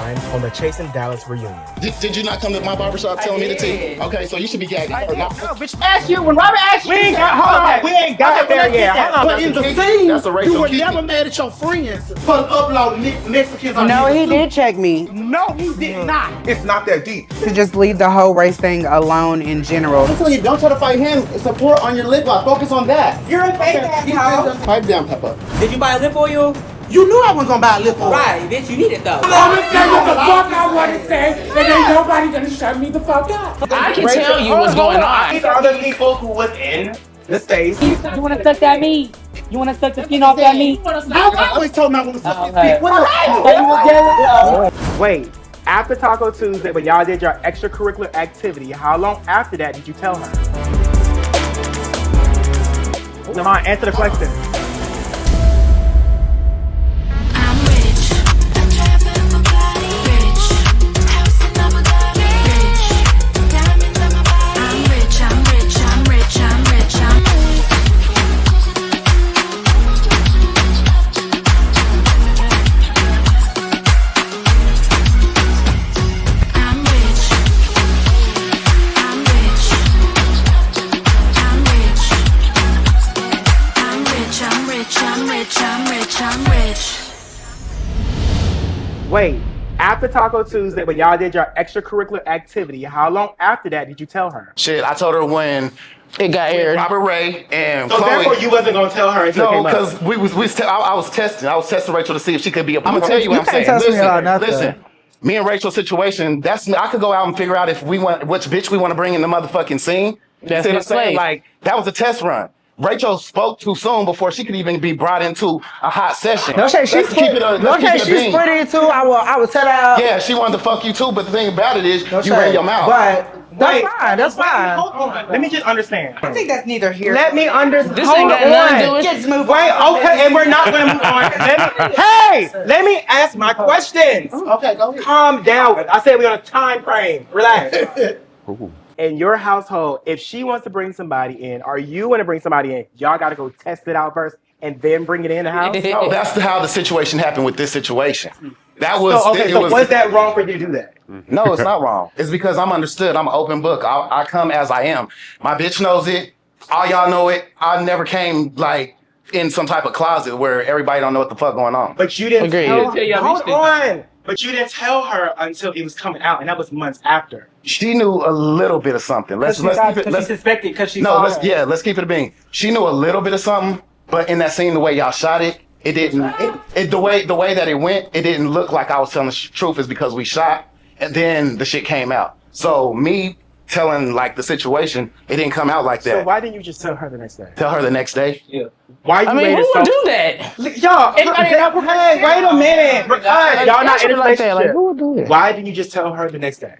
line on the Chasing Dallas reunion. Did you not come to my barbershop telling me to tea? Okay, so you should be gagging. Ask you when Robert asked you. We ain't got there yet. Hold on. But in the scene, That's a racial you were kiki. never mad at your friends for uploading Mexicans on No, YouTube. he did check me. No, he did not. It's not that deep. To just leave the whole race thing alone in general. I'm telling you, don't try to fight him. Support on your lip gloss. Focus on that. You're a fake ass hoe. Pipe down, Peppa. Did you buy a lip oil? You knew I wasn't gonna buy a lip oil. Right, bitch, you need it though. I'm gonna say what the fuck I want to say, and ain't nobody gonna shut me the fuck up. I can tell you what's going on. These are the people who was in the space. You wanna suck that meat? You wanna suck the skin off that meat? I always told me I want to suck his Okay. dick. What the Wait, after Taco Tuesday, when y'all did your extracurricular activity, how long after that did you tell her? Lamont, answer the question. Wait, after Taco Tuesday, when y'all did your extracurricular activity, how long after that did you tell her? Shit, I told her when It got aired. Robert Ray and So Chloe. therefore, you wasn't gonna tell her until it No, came up. because I was testing Rachel to see if she could be. I'm gonna tell you what I'm saying. can't test me about nothing. Listen. Me and Rachel's situation. I could go out and figure out if we want which bitch we want to bring in the motherfucking scene. That's See what I'm his saying? place. Like that was a test run. Rachel spoke too soon before she could even be brought into a hot session. No shade, she's Let's keep it a she's bean. pretty too. I will tell her. Yeah, she wanted to fuck you too, but the thing about it is No you shade. ran your mouth. But that's fine. Hold on. Let me just understand. I think that's neither here. Let me understand. This ain't got nothing to do with Just move Wait, on. okay, and we're not gonna move on. Let me ask my questions. Okay, go ahead. Calm down. I said we're on a time frame. Relax. In your household, if she wants to bring somebody in, or you want to bring somebody in, y'all got to go test it out first and then bring it in the house. No, that's how the situation happened with this situation. That was Was that wrong for you to do that? No, it's not wrong. It's because I'm understood. I'm an open book. I come as I am. My bitch knows it. All y'all know it. I never came like in some type of closet where everybody don't know what the fuck going on. But you didn't Agreed. tell Tell y'all Hold these on. But you didn't tell her until it was coming out, and that was months after. She knew a little bit of something. Let's keep it. She suspected because she No, saw let's her. let's keep it a bean. She knew a little bit of something, but in that scene, the way y'all shot it, it didn't. The way that it went, it didn't look like I was telling the truth. Is because we shot, and then the shit came out. So me telling like the situation, it didn't come out like that. So why didn't you just tell her the next day? Tell her the next day. Why you I mean, made who it so? would do that? Y'all, hey, wait a minute. Because y'all not in a like that. Like, relationship. who would do that? Why didn't you just tell her the next day?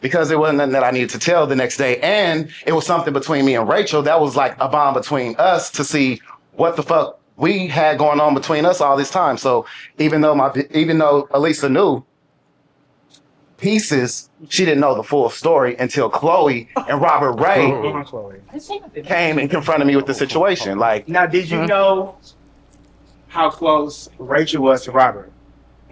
Because it wasn't nothing that I needed to tell the next day. And it was something between me and Rachel that was like a bond between us to see what the fuck we had going on between us all this time. So even though Elisa knew pieces, she didn't know the full story until Chloe and Robert Ray came and confronted me with the situation. Like, Now, did you know how close Rachel was to Robert?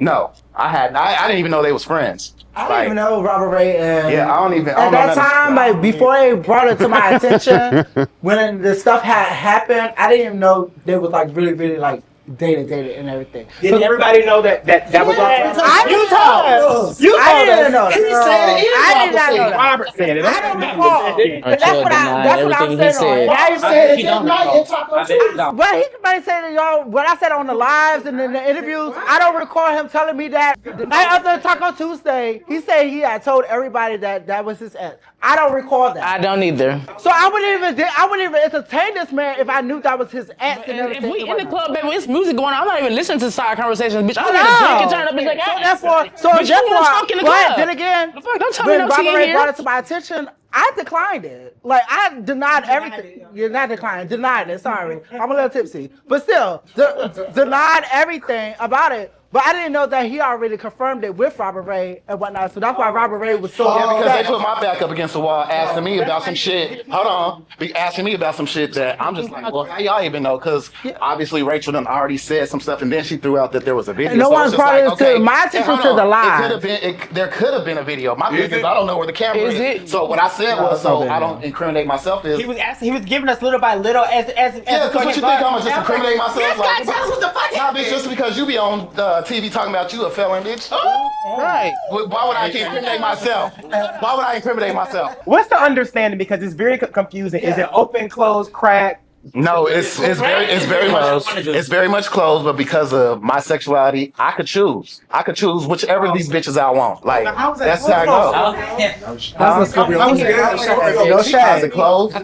no, I didn't even know they was friends. I didn't even know Robert Ray and Yeah, I don't at know that nothing. time, like before they brought it to my attention, when the stuff had happened, I didn't even know they was like really like dated and everything. Did everybody know that was on? You told us. I didn't know that. He said it. I did not know that. Robert said it. I don't recall. But that's what I'm everything he saying. said. Now you said it. That night in Taco Tuesday. But he might say that y'all, what I said on the lives and in the interviews, I don't recall him telling me that. The night after Taco Tuesday, he said he had told everybody that was his ex. I don't recall that. I don't either. So I wouldn't even entertain this man if I knew that was his ex and If everything. we in the club, baby, it's music going on. I'm not even listening to side conversations, bitch. I'm No. gonna drink and turn up and like, So hey. therefore, Bitch, you wanna talk in the but club. then again, The fuck, don't tell me when no tea Robert in Ray here. brought it to my attention, I declined it. Like I denied everything. You're not denied it. Sorry, I'm a little tipsy, but still denied everything about it. But I didn't know that he already confirmed it with Robert Ray and whatnot. So that's why Robert Ray was so Because they upset. put my back up against the wall, asking me about some shit. Hold on, be asking me about some shit that I'm just like, well, how y'all even know? Because obviously Rachel done already said some stuff, and then she threw out that there was a video. And no So one it's just brought like, it to my attention hold to the on. live. It could have been. There could have been a video. My business, I don't know where the camera Is is. it? So what I said was, so I don't incriminate myself. Is He was giving us little by little as yeah, because what you think I'm gonna just incriminate myself? This guy tell us what the fuck Nah, bitch, just because you be on TV talking about you a felon, bitch. Right. Why would I incriminate myself? Why would I incriminate myself? What's the understanding? Because it's very confusing. Is it open, closed, crack? No, it's very much closed, but because of my sexuality, I could choose whichever of these bitches I want. Like that's how I go. How's it closed?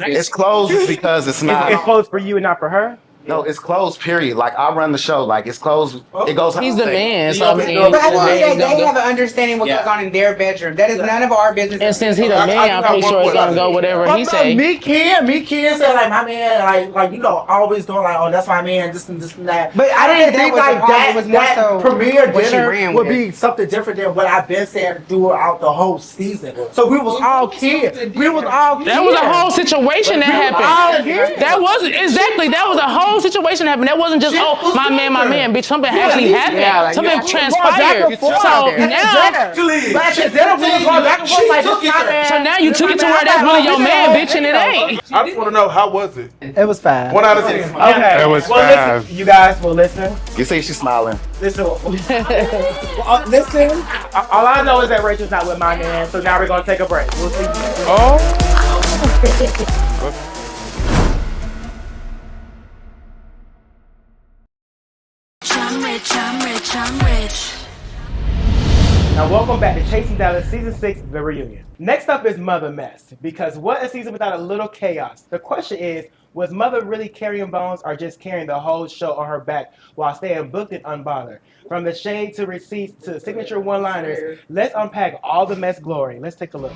It's closed because it's not. It's closed for you and not for her? No, it's closed. Period. Like I run the show. Like it's closed. It goes. He's the man, so I mean, But at the end of the day, they have an understanding what goes on in their bedroom. That is none of our business. and since he the man, I'm pretty sure it's gonna go whatever he say. Me can say like my man, like you know, always doing like, oh, that's my man, this and that. But I didn't think think that was like the problem. that. It was more That so premiere what she dinner ran would with. be something different than what I've been saying throughout the whole season. So we was all kids. We was all kids. That was a whole situation that happened. That was a whole situation that happened. That wasn't just my man, bitch. Something actually happened. Something transpired. So now, so now you took it to where that's really your man, bitch, and it ain't. I just want to know, how was it? It was fine. 1 out of 10. Okay. It was listen, you guys will listen. You see, she's smiling. Listen. Listen. All I know is that Rachel's not with my man, so now we're gonna take a break. We'll see. I'm rich. Now welcome back to Chasing Dallas Season 6, The Reunion. Next up is Motha Mess, because what a season without a little chaos. The question is, was Motha really carrying bones or just carrying the whole show on her back while staying booked and unbothered? From the shade to receipts to signature one-liners, let's unpack all the mess glory. Let's take a look.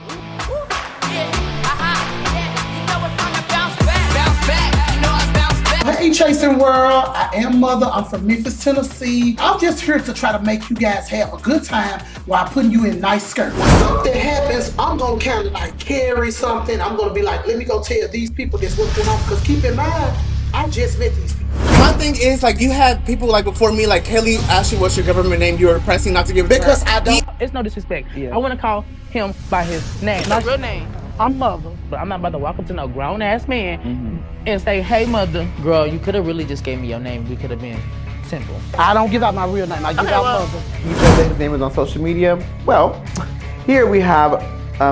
Hey, Chasing World, I am Motha. I'm from Memphis, Tennessee. I'm just here to try to make you guys have a good time while putting you in nice skirts. When something happens, I'm gonna kind of like carry something. I'm gonna be like, let me go tell these people this what's going on. Because keep in mind, I just met these people. My thing is, like, you had people like before me, like Kelly asked you what's your government name. You were pressing not to give it Because I don't. It's no disrespect. I want to call him by his name, not real name. I'm Motha, but I'm not about to walk up to no grown ass man and say, "Hey, Motha, girl, you could have really just gave me your name. We could have been simple." I don't give out my real name. I give out Motha. He said that his name is on social media. Well, here we have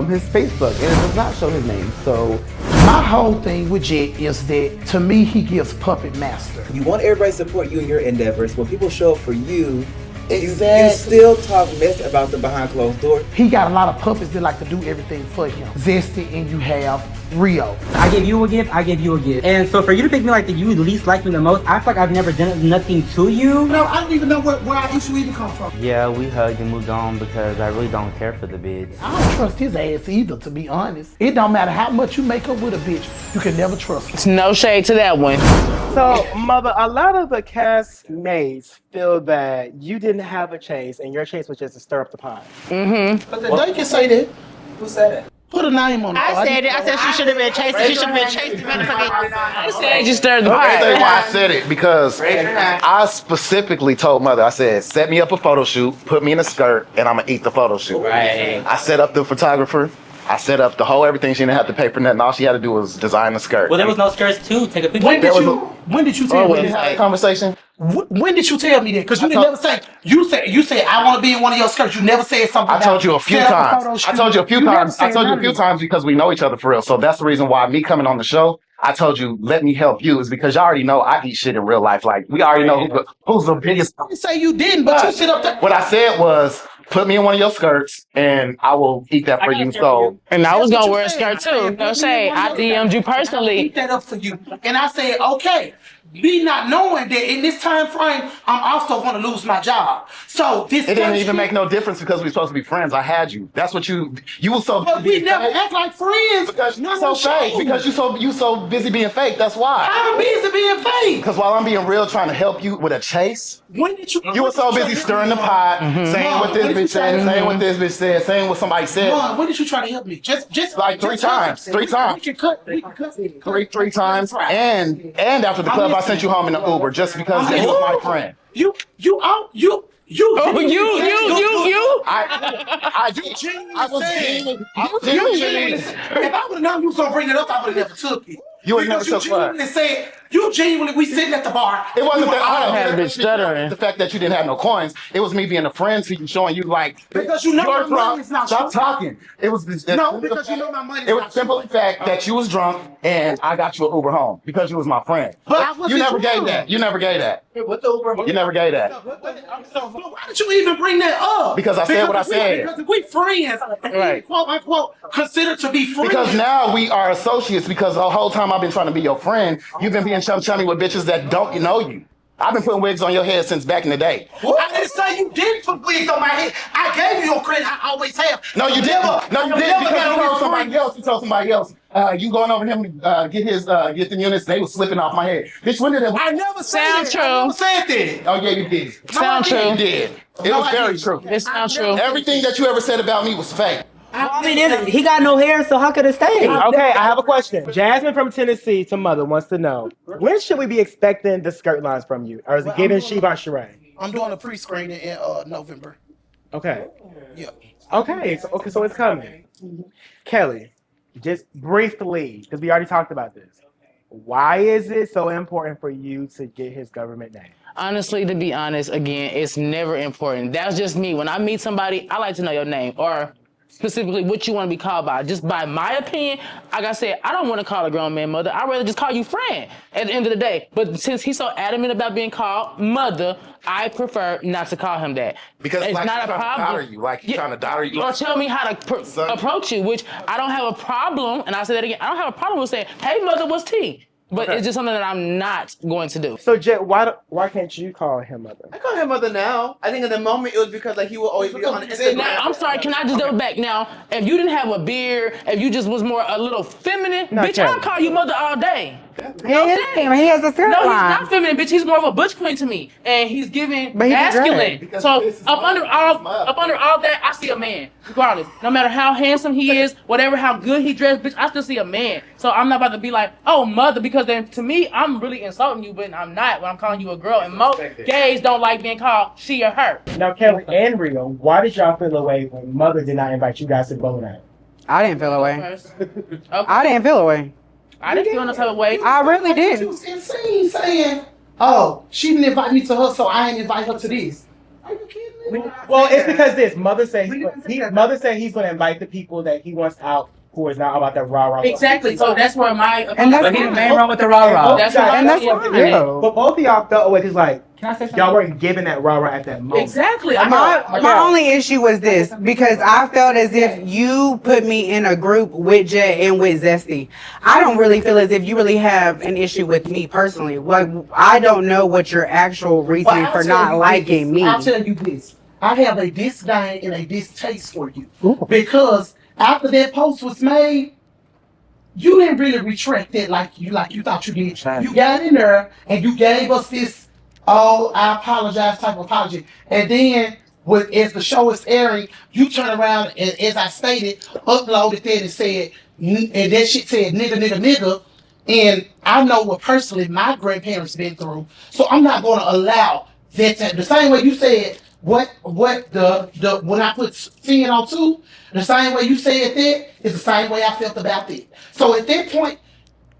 his Facebook, and it does not show his name. So My whole thing with Jett is that, to me, he gives puppet master. You want everybody to support you in your endeavors. When people show up for you, Exactly. you still talk mess about them behind closed doors. He got a lot of puppets that like to do everything for him. Zesty, and you have Rio. I give you a gift, I give you a gift. And so for you to pick me like that you least like me the most, I feel like I've never done nothing to you. No, I don't even know where our issue even come from. Yeah, we hugged and moved on because I really don't care for the bitch. I don't trust his ass either, to be honest. It don't matter how much you make up with a bitch, you can never trust her. It's no shade to that one. So, Motha, a lot of the castmates feel that you didn't have a chase, and your chase was just to stir up the pot. But they can say that. Who said it? Put a name on it. I said it. I said she should have been chasing. She should have been chasing. I said you stirred the The pot. reason why I said it, because I specifically told Motha, I said, set me up a photo shoot, put me in a skirt, and I'm gonna eat the photo shoot. Right. I set up the photographer. I set up the whole everything. She didn't have to pay for nothing. All she had to do was design the skirt. Well, there was no skirts too. Take a picture. When did you tell me We had a conversation. When did you tell me that? Because you didn't never say. You said I want to be in one of your skirts. You never said something. I told you a few times. I told you a few times because we know each other for real. So that's the reason why me coming on the show, I told you, let me help you, is because y'all already know I eat shit in real life. Like, we already know who's the biggest. I didn't say you didn't, but you sit up there. What I said was, put me in one of your skirts, and I will eat that for you. So, And I was That's gonna what wear you a said. skirt too. No shade. I DM'd you personally. Keep that up for you. And I said, okay. Me not knowing that in this time frame, I'm also going to lose my job. So this it didn't even make no difference because we're supposed to be friends. I had you. That's what you were so. But we never act like friends. Because you're so fake. Because you so busy being fake. That's why. I'm busy being fake. Because while I'm being real, trying to help you with a chase, when did you? You were so busy stirring the pot, saying what this bitch said, saying what this bitch said, saying what somebody said. Mom, when did you try to help me? Just like three times. We can cut. Three times. And after the club, I sent you home in the Uber just because you was my friend. You. I If I would have known you was gonna bring it up, I would have never took it. You would never took what? You genuinely, we sitting at the bar. It wasn't that I had a bitch stuttering. The fact that you didn't have no coins, it was me being a friend to you, showing you like because you know you're my drunk. money's not Stop true. talking. It was no, because you know my money. It was simple fact that you was drunk and I got you an Uber home because you was my friend. But you never gave that. You never gave that. What the Uber? You never gave that. So why did you even bring that up? Because I said what I said. Because if we friends, right? Quote unquote, considered to be friends. Because now we are associates. Because the whole time I've been trying to be your friend, you've been being chummy with bitches that don't know you. I've been putting wigs on your head since back in the day. I didn't say you didn't put wigs on my head. I gave you your credit. I always have. No, you didn't. No, you didn't. Because you told somebody else. You told somebody else. You going over him to get the units. They was slipping off my head. Bitch, when did that? I never said Sound that. true. I never said that. Oh yeah, you did. Sound true. You did. It was very true. It sounds true. Everything that you ever said about me was fake. I mean, he got no hair, so how could it stay? Okay, I have a question. Jasmine from Tennessee to Mother wants to know, when should we be expecting the skirt lines from you? Or is it given Sheba Sheree? I'm doing a pre-screening in November. Okay. Yeah. Okay, so it's coming. Kelly, just briefly, because we already talked about this. Why is it so important for you to get his government name? Honestly, to be honest, again, it's never important. That's just me. When I meet somebody, I like to know your name or specifically what you want to be called by. Just by my opinion, like I said, I don't want to call a grown man mother. I'd rather just call you friend at the end of the day. But since he's so adamant about being called mother, I prefer not to call him that. Because it's like not a problem. He's trying to daughter you. Or tell me how to approach you, which I don't have a problem, and I'll say that again, I don't have a problem with saying, hey mother, what's tea? But it's just something that I'm not going to do. So Jett, why can't you call him mother? I call him mother now. I think at the moment it was because like he will always be on Instagram. Now, I'm sorry, can I just double back? Now, if you didn't have a beard, if you just was more a little feminine, bitch, I'll call you mother all day. He has a skirt No, he's line. not feminine, bitch. He's more of a butch queen to me, and he's giving But he masculine. can So up under all that, I see a man. Regardless, no matter how handsome he is, whatever how good he dressed, bitch, I still see a man. So I'm not about to be like, oh mother, because then to me, I'm really insulting you, but I'm not when I'm calling you a girl. And most gays don't like being called she or her. Now, Kelly and Rio, why did y'all feel away when Mother did not invite you guys to the boat night? I didn't feel away. Okay. I didn't feel away. I didn't feel no type of way. I really You didn't. was insane saying, oh, she didn't invite me to her, so I ain't invite her to this. Are you kidding me? Well, it's because this Mother said Mother said he's going to invite the people that he wants out who is not about that rah-rah. Exactly. So that's where my And that's opinion- nothing wrong with the rah-rah. That's And that's why- fine. Yeah. But both of y'all felt away because like Can I say something? y'all weren't giving that rah-rah at that moment. Exactly. My only issue was this, because I felt as if you put me in a group with Jett and with Zesty. I don't really feel as if you really have an issue with me personally. Like, I don't know what your actual reasoning for not liking me. I'll tell you this. I have a disdain and a distaste for you. Because after that post was made, you didn't really retract it like you thought you did. You got in there and you gave us this, oh, I apologize type of apology. And then as the show is airing, you turn around and, as I stated, uploaded that and said, and that shit said nigga. And I know what personally my grandparents been through. So I'm not gonna allow that to, the same way you said what the when I put sin on two, the same way you said that is the same way I felt about that. So at that point,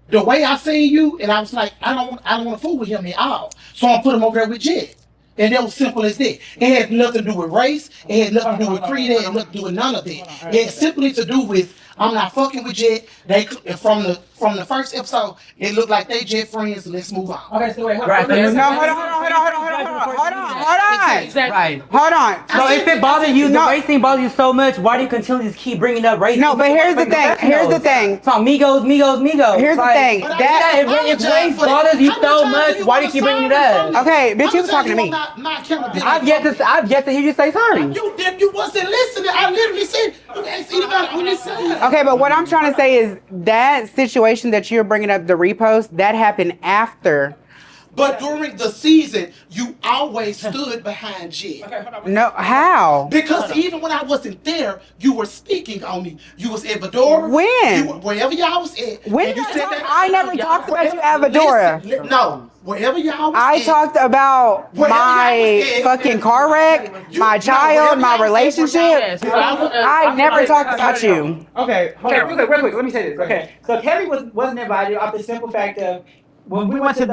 the way I seen you, and I was like, I don't want to fool with him at all. So I put him over there with Jett. And that was simple as that. It had nothing to do with race. It had nothing to do with creed. It had nothing to do with none of that. It had simply to do with, I'm not fucking with Jett. They from the first episode, it looked like they Jett friends. Let's move on. Okay, so wait, hold Right. on. No, hold on. Right. Hold on. So if it bothers you, the race thing bothers you so much, why do you continually just keep bringing up race? No, but here's the thing. Here's the thing. It's on Migos. Here's the thing. If race bothers you so much, why do you keep bringing it up? Okay, bitch, you was talking to me. I've yet to hear you say sorry. You wasn't listening. I literally said you asked anybody on this side. Okay, but what I'm trying to say is that situation that you're bringing up, the repost, that happened after. But during the season, you always stood behind Jett. No, how? Because even when I wasn't there, you were speaking on me. You was at Vedora. When? Wherever y'all was at. When and you said that, I never talked about you at Vedora. No, wherever y'all was I at. talked about my fucking car wreck, my child, my relationship. I never talked about you. Okay, hold Okay, on. real quick, let me say this. Okay, so Kelly wasn't invited off the simple fact of when we went to the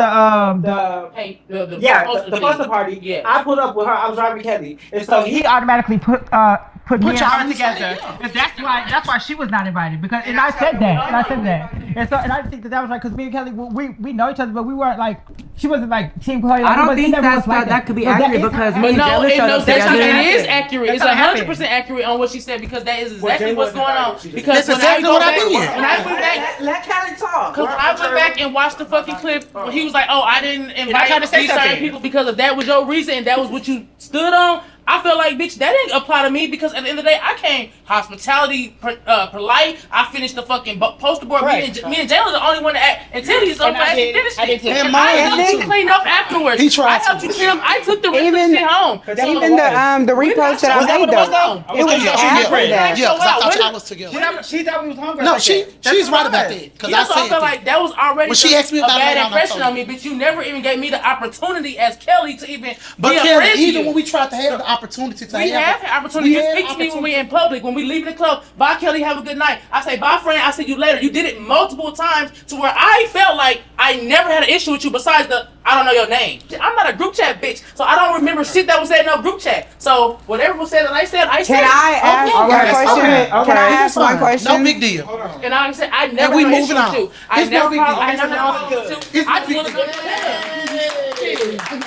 poster party. Yeah. I pulled up with her. I was driving Kelly, and so he automatically put me and her together. And that's why she was not invited because and I said that. And I think that was like because me and Kelly we know each other, but we weren't like she wasn't like team Chloe. I don't think that could be accurate because me and Jayla showed up together. It is accurate. It's 100% accurate on what she said because that is exactly what's going on. Because That's exactly what I did. When I went back, Let Kelly talk. because I went back and watched the fucking clip, he was like, "Oh, I didn't invite these certain people because of that was your reason and that was what you stood on." I feel like, bitch, that didn't apply to me because at the end of the day, I came hospitality, polite. I finished the fucking poster board. Right. Me and Jayla the only one to act. And Teddlie is so fast she finished it. And And mine I helped too. you clean up afterwards. He tried I helped to. you clean up. I took the rest of Even- the shit home. Even the repost that I made though, it was after that. Yeah, because I thought y'all was together. She thought we was hungry. No, she's right about that. Because I So I said feel like that was already When she asked me a about it bad later on, I impression told on me, bitch. You never even gave me the opportunity as Kelly to even But be a Kelly, friend to even you. when we tried to have the opportunity to We have it, an opportunity. we You had speak to me when we in public. When we leave the club, bye Kelly, have a good night. I say bye friend, I see you later. You did it multiple times to where I felt like I never had an issue with you besides the I don't know your name. I'm not a group chat bitch, so I don't remember shit that was said in no group chat. So whatever was said that I said, I said. Can I ask one question? okay. Can I ask one question? no big deal. And I said I never we had an moving issue on. with you. I It's no never big deal. I never had an issue with you. It's I no just big want to deal. go to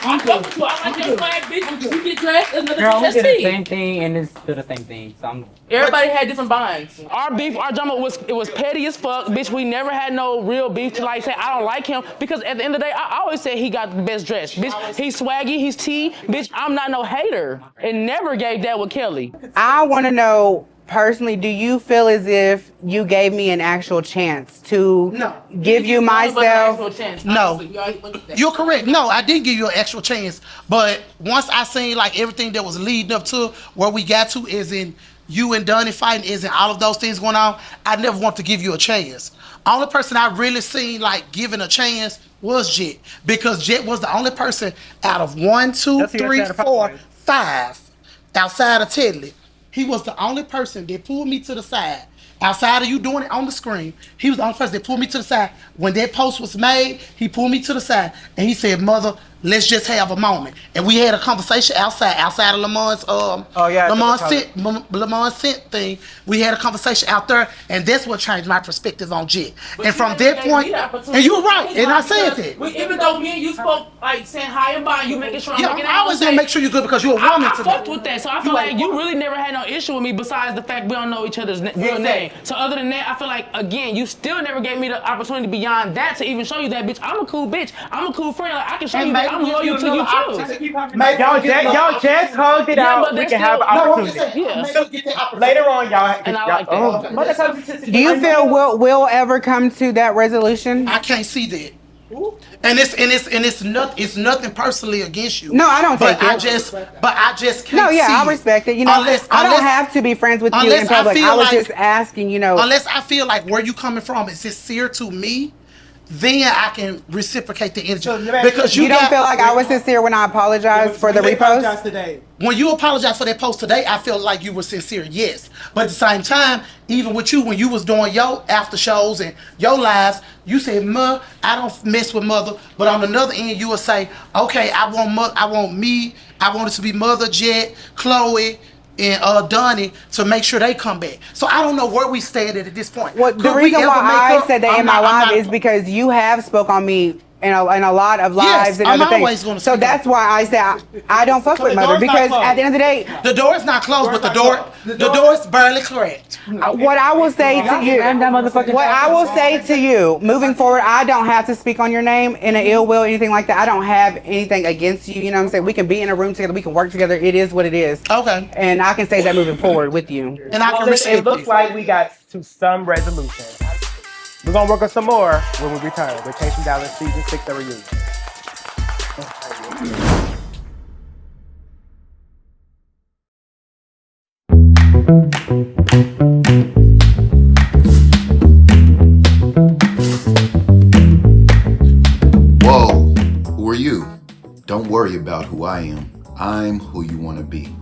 I fuck with you. I like your swag, bitch. You get dressed, another Girl, we bitch, did that's the tea. same thing and it's still the same thing. So I'm Everybody had different binds. Our beef, our drama was petty as fuck, bitch. We never had no real beef to like say I don't like him because at the end of the day, I always said he got the best dress, bitch. He's swaggy, he's T, bitch. I'm not no hater, and never gave that with Kelly. I want to know personally, do you feel as if you gave me an actual chance to give you myself? No, you're correct. No, I didn't give you an actual chance. But once I seen like everything that was leading up to where we got to is in you and Donny fighting, is in all of those things going on, I never want to give you a chance. Only person I really seen like giving a chance was Jett, because Jett was the only person out of 1, 2, 3, 4, 5 outside of Teddlie. He was the only person that pulled me to the side. Outside of you doing it on the screen, he was the only person that pulled me to the side. When that post was made, he pulled me to the side and he said, "Mother, let's just have a moment." And we had a conversation outside of Lamon's Lamon's scent thing. We had a conversation out there, and that's what changed my perspective on Jett. And from that point, and you were right, and I said that. Even though me and you spoke like saying hi and bye, you making sure I'm making I always gonna make sure you're good because you're a woman I to fucked me. with that, so I feel like you really never had no issue with me besides the fact we don't know each other's real name. So other than that, I feel like again, you still never gave me the opportunity beyond that to even show you that, bitch. I'm a cool bitch. I'm a cool friend. Like I can show you that I'm loyal to you too. Y'all just hugged it out. We can have an opportunity. Later on, y'all. And I like that. Do you feel we'll ever come to that resolution? I can't see that. And it's nothing personally against you. No, I don't but take I it. just can't No, yeah, see I it. respect it. You know, I don't have to be friends with you in public. I was just asking, you know. Unless I feel like where you coming from is sincere to me, then I can reciprocate the energy. Because you don't feel like I was sincere when I apologized for the repost? Today. When you apologize for that post today, I feel like you were sincere, yes. But at the same time, even with you, when you was doing your after shows and your lives, you said, "Ma, I don't mess with Mother." But on another end, you would say, "Okay, I want it to be Mother, Jett, Chloe, and Donny to make sure they come back. So I don't know where we stand at this point. Well, the reason why I said that in my live is because you have spoke on me in a lot of lives and other things. So that's why I said I don't fuck with Mother, because at the end of the day, the door is not closed, but the door is barely cracked. What I will say to you, moving forward, I don't have to speak on your name in an ill will, anything like that. I don't have anything against you. You know what I'm saying? We can be in a room together. We can work together. It is what it is. Okay. And I can say that moving forward with you. And I can It looks like we got to some resolution. We're gonna work on some more when we return. We're Chasing Dallas Season 6, the reunion. Whoa, who are you? Don't worry about who I am. I'm who you want to be.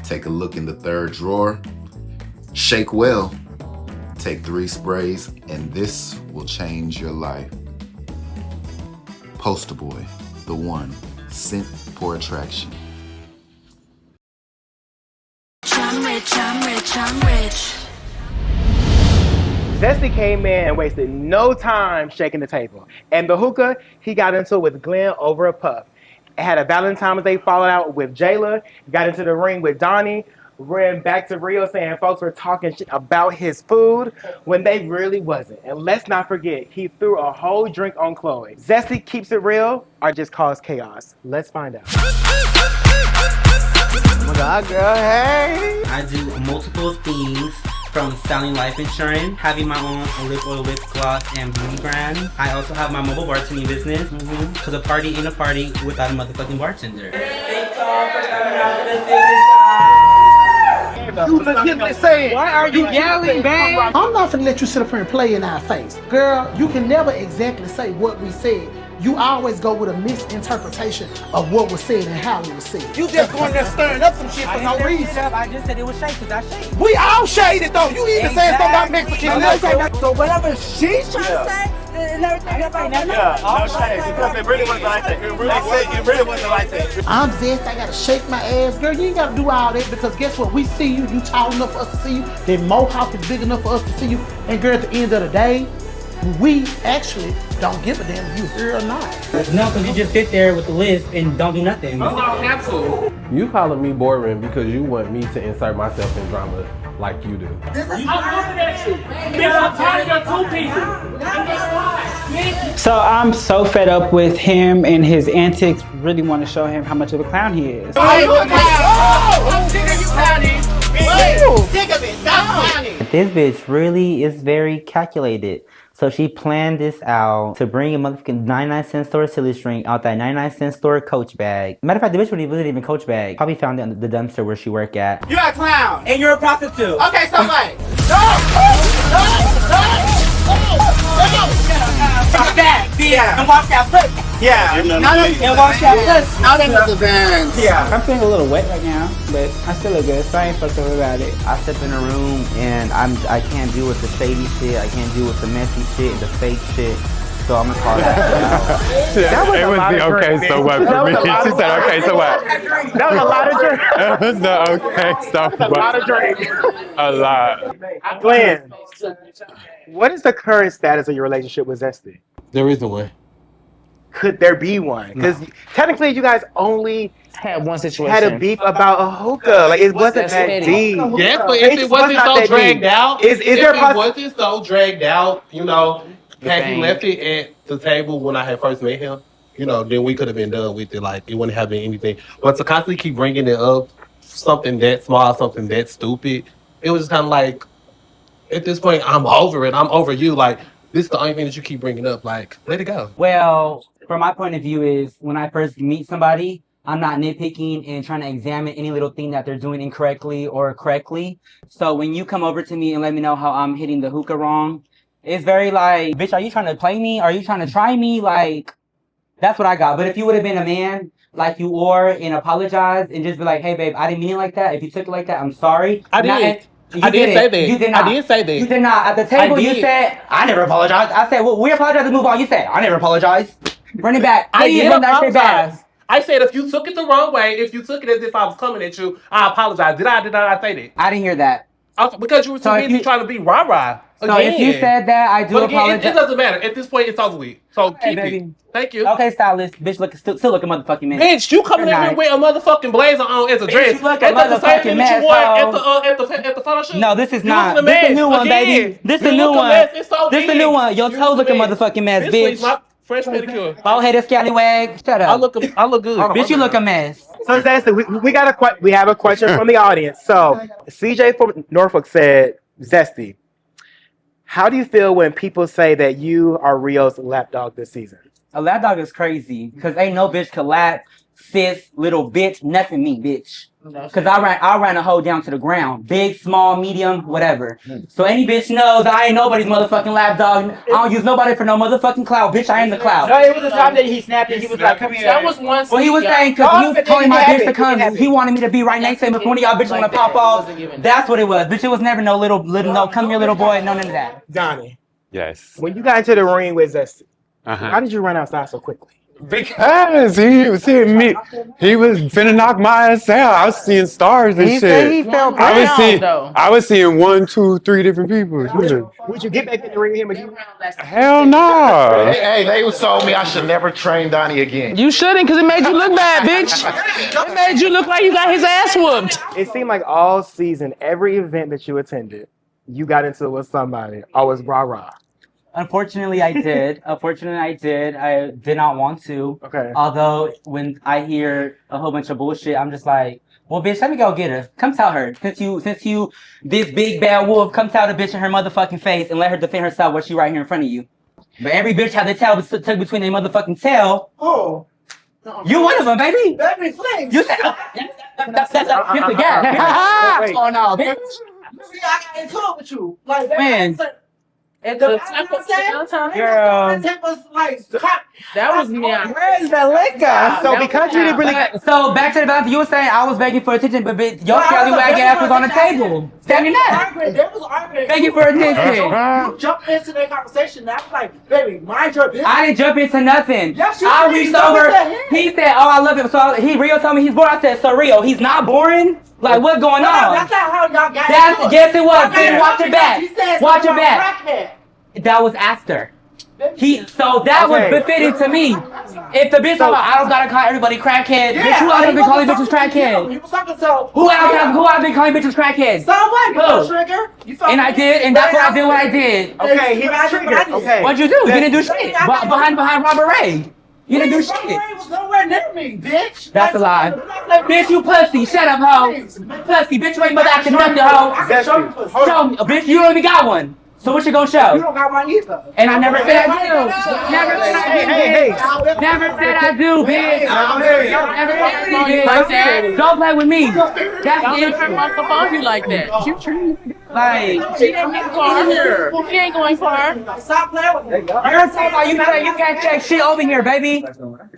Take a look in the third drawer. Shake well. Take 3 sprays, and this will change your life. Poster boy, the one, sent for attraction. I'm rich, I'm rich, I'm rich. Zesty came in and wasted no time shaking the table. And the hookah, he got into it with Glen over a puff. It had a Valentine's Day fallout out with Jayla, got into the ring with Donny, ran back to Rio saying folks were talking shit about his food when they really wasn't. And let's not forget, he threw a whole drink on Chloe. Zesty keeps it real or just cause chaos? Let's find out. Oh my God, girl, hey! I do multiple things, from selling life insurance, having my own lip oil, lip gloss, and beauty brand. I also have my mobile bartending business, because a party ain't a party without a motherfucking bartender. Thank y'all for coming out to the You legitimately saying, Why are you yelling, man? I'm not finna let you sit up here and play in our face. Girl, you can never exactly say what we said. You always go with a misinterpretation of what was said and how it was said. You just going there stirring up some shit for no reason. I just said it was shade because I shade. We all shaded though. You even said something about Mexican. So whatever she's trying to say and everything, everybody knows. No shade, because it really wasn't like that. It really wasn't like that. I'm Zest, I gotta shake my ass. Girl, you ain't gotta do all that because guess what? We see you, you tall enough for us to see you. That mohawk is big enough for us to see you. And girl, at the end of the day, we actually don't give a damn if you here or not. No, because you just sit there with the list and don't do nothing. You calling me boring because you want me to insert myself in drama like you do. I'm looking at you. Bitch, I'm tired of your 2 pieces. So I'm so fed up with him and his antics. Really want to show him how much of a clown he is. I'm sick of you clowning. Sick of it. Stop clowning. This bitch really is very calculated. So she planned this out to bring a motherfucking 99-cent store silly string out that 99-cent store Coach bag. Matter of fact, the bitch wasn't even Coach bag. Probably found it in the dumpster where she worked at. You're a clown. And you're a prostitute. Okay, so what? Stop that. Yeah. And wash that foot. Yeah. And wash that foot. Now they know the bands. Yeah. I'm feeling a little wet right now, but I still look good, so I ain't fucked up about it. I step in a room and I can't deal with the shady shit. I can't deal with the messy shit, the fake shit. So I'm gonna call that out. It was the okay, so what for me. She said, okay, so what? That was a lot of drink. It was the okay, so what? A lot of drink. A lot. Glen, what is the current status of your relationship with Zesty? There isn't one. Could there be one? Because technically you guys only had one situation. Had a beef about a hookah. Like it wasn't that deep. Yes, but if it wasn't so dragged out, if it wasn't so dragged out, you know, had he left it at the table when I had first met him, you know, then we could have been done with it. Like it wouldn't have been anything. But to constantly keep bringing it up, something that small, something that stupid, it was just kind of like, at this point, I'm over it. I'm over you. Like this is the only thing that you keep bringing up. Like let it go. Well, from my point of view is when I first meet somebody, I'm not nitpicking and trying to examine any little thing that they're doing incorrectly or correctly. So when you come over to me and let me know how I'm hitting the hookah wrong, it's very like, bitch, are you trying to play me? Are you trying to try me? Like, that's what I got. But if you would have been a man like you are and apologize and just be like, hey, babe, I didn't mean it like that. If you took it like that, I'm sorry. I did. I did say that. You did not. I did say that. You did not. At the table, you said, I never apologized. I said, well, we apologize to move on. You said, I never apologized. Run it back. I did apologize. I said if you took it the wrong way, if you took it as if I was coming at you, I apologize. Did I say that? I didn't hear that. Because you were too busy trying to be rah-rah. So if you said that, I do apologize. It doesn't matter. At this point, it's over with. So keep it. Thank you. Okay, stylist. Bitch, still looking motherfucking mess. Bitch, you coming in here with a motherfucking blazer on as a dress. You look a motherfucking mess. At the photo shoot? No, this is not. This is a new one, baby. This is a new one. This is a new one. Your toes look a motherfucking mess, bitch. Fresh pedicure. Bald headed scallywag. Shut up. I look good. Bitch, you look a mess. So Zesty, we have a question from the audience. So CJ from Norfolk said, Zesty, how do you feel when people say that you are Rio's lapdog this season? A lapdog is crazy because ain't no bitch could lap, sis, little bitch, nothing me, bitch. Because I ran a hoe down to the ground. Big, small, medium, whatever. So any bitch knows I ain't nobody's motherfucking lapdog. I don't use nobody for no motherfucking clout. Bitch, I am the clout. No, it was the time that he snapped and he was like, come here. That was one. Well, he was saying because he was telling my bitch to come. He wanted me to be right next to him. If one of y'all bitches want to pop off, that's what it was. Bitch, it was never no no, come here, little boy. No, none of that. Donnie. Yes. When you got into the ring with Zesty, Uh-huh. how did you run outside so quickly? Because he was hitting me. He was finna knock my ass out. I was seeing stars and He shit. said he felt I was seeing 1, 2, 3 different people. Would you get back in the ring with him again? Hell no. Hey, they told me I should never train Donnie again. You shouldn't, because it made you look bad, bitch. It made you look like you got his ass whooped. It seemed like all season, every event that you attended, you got into it with somebody. Always rah-rah. Unfortunately, I did. I did not want to. Okay. Although, when I hear a whole bunch of bullshit, I'm just like, well, bitch, let me go get her. Come tell her. Since you, this big bad wolf, come tell the bitch in her motherfucking face and let her defend herself while she right here in front of you. But every bitch had their tail tucked between their motherfucking tail. Oh. You one of them, baby. Baby flames. You said, that's the gap. What's going on, bitch? See, I got into it with you. Like, Man. And the Girl. That was me. Where's the liquor? So because you didn't really... So back to the balance, you were saying I was begging for attention, but your scallywag ass was on the table. Standing there. There was argument. Begging for attention. You jumped into that conversation. And I was like, baby, mind your business. I didn't jump into nothing. Yes, you I did. reached You over. jumped into He said, "Oh, I love him." So Rio told me he's bored. I said, "So Rio, he's not boring. Like, what's going on?" That's not how y'all got That's yes, it was. Then watch it back. Watch it back. Crackhead. That was after. So that was befitting to me. If the bitch talking about, I don't gotta call everybody crackhead. Yeah, bitch, who else has been calling bitches He crackhead? was talking to Who else been calling bitches crackhead? someone. You Who? trigger. And I did, and that's why I did what I did. Okay, he was triggered. Okay. What'd you do? You didn't do shit. Behind Robert Ray. You didn't do shit. Ray was nowhere near me, bitch. That's a lie. Bitch, you pussy. Shut up, hoe. Pussy. Bitch, you ain't mother acting nothing, hoe. Show me. Bitch, you don't even got one. So what you gonna show? You don't got one either. And I never said I do. Never said I do. Never said I do, bitch. Never said I do. Don't play with me. That's the issue. on you like that. Like, She didn't get far. She ain't going far. Stop playing with me. you're talking about you can't check shit over here, baby.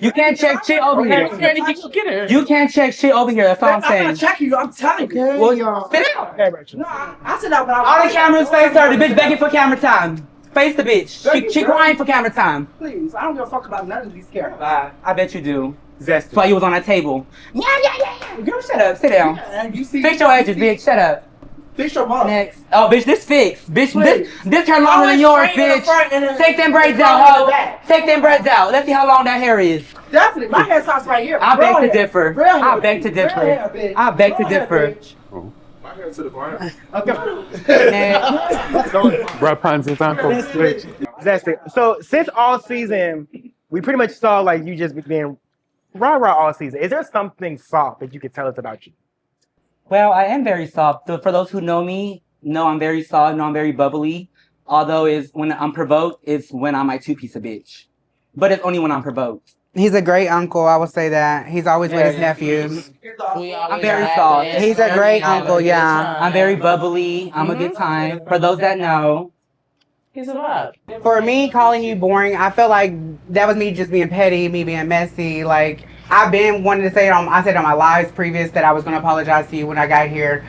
You can't check shit over here. You can't check shit over here. That's all I'm I'm saying. not checking you. I'm telling you. Well, spit it out. No, I said that, but All the cameras face her. The bitch begging for camera time. Face the bitch. She crying for camera time. Please, I don't give a fuck about none of these characters. I bet you do. Zesty. That's why you was on that table. Yeah. Girl, shut up. Sit down. And you see, Fix your edges, bitch. Shut up. fix your mom. Next. Oh, bitch, this fixed. Bitch, Please. this hair longer than yours, bitch. Take them braids out, ho. Take them braids out. Let's see how long that hair is. Definitely. My hair starts right here. I beg to Real hair. differ. Real hair. I beg to Real hair, differ. bitch. I beg to Real hair, differ. bitch. My hair to the ground. Zesty. So since all season, we pretty much saw like you just being rah-rah all season. Is there something soft that you could tell us about you? Well, I am very soft. So for those who know me, know I'm very soft, know I'm very bubbly. Although is when I'm provoked, it's when I'm my two-piece of bitch. But it's only when I'm provoked. He's a great uncle, I would say that. He's always with his nephews. I'm very soft. He's a great uncle, yeah. I'm very bubbly. I'm a good time. For those that know, He's a vibe. For me, calling you boring, I feel like that was me just being petty, me being messy. Like, I've been wanting to say it I said on my lives previous that I was going to apologize to you when I got here.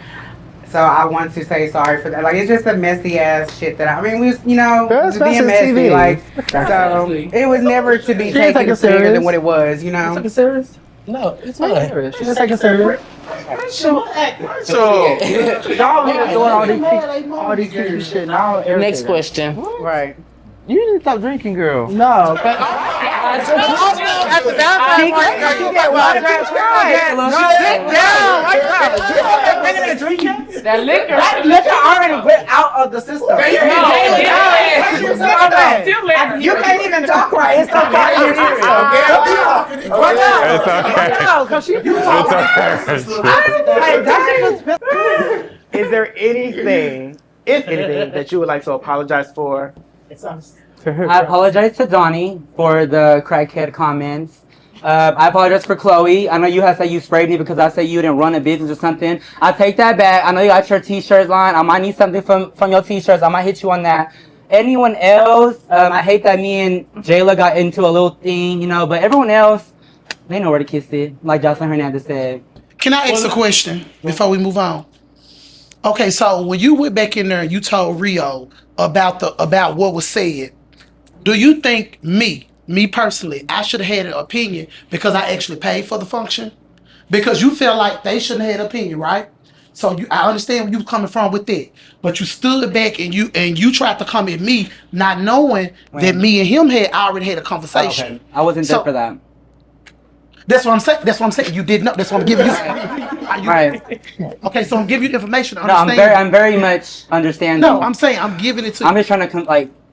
So I want to say sorry for that. Like, it's just a messy ass shit that we was, just being messy. TV. Like, so it was never to be taken serious than what it was, Take it serious? No, it's fine. She's just taking serious. So y'all really doing all these kids shit now. Next question. Right. You need to stop drinking, girl. No. I told you at the downtown party. That liquor. That liquor already went out of the system. You can't even talk right. It's so far in It's okay. Is there anything, if anything, that you would like to apologize for? I apologize to Donny for the crackhead comments. I apologize for Chloe. I know you had said you sprayed me because I said you didn't run a business or something. I take that back. I know you got your t-shirts line. I might need something from your t-shirts. I might hit you on that. Anyone else, I hate that me and Jayla got into a little thing, you know, but everyone else, they know where to kiss it, like Jocelyn Hernandez said. Can I ask a question before we move on? Okay, so when you went back in there and you told Rio about what was said, do you think me personally, I should have had an opinion because I actually paid for the function? Because you feel like they shouldn't have had an opinion, right? So I understand where you coming from with that, but you stood back and you tried to come at me, not knowing that me and him had already had a conversation. Okay. I wasn't there for that. That's what I'm saying. That's what I'm saying. You did not. That's what I'm giving you. Right. Okay, so I'm giving you information. No, I'm very much understanding. No, I'm saying I'm giving it to. I'm just trying to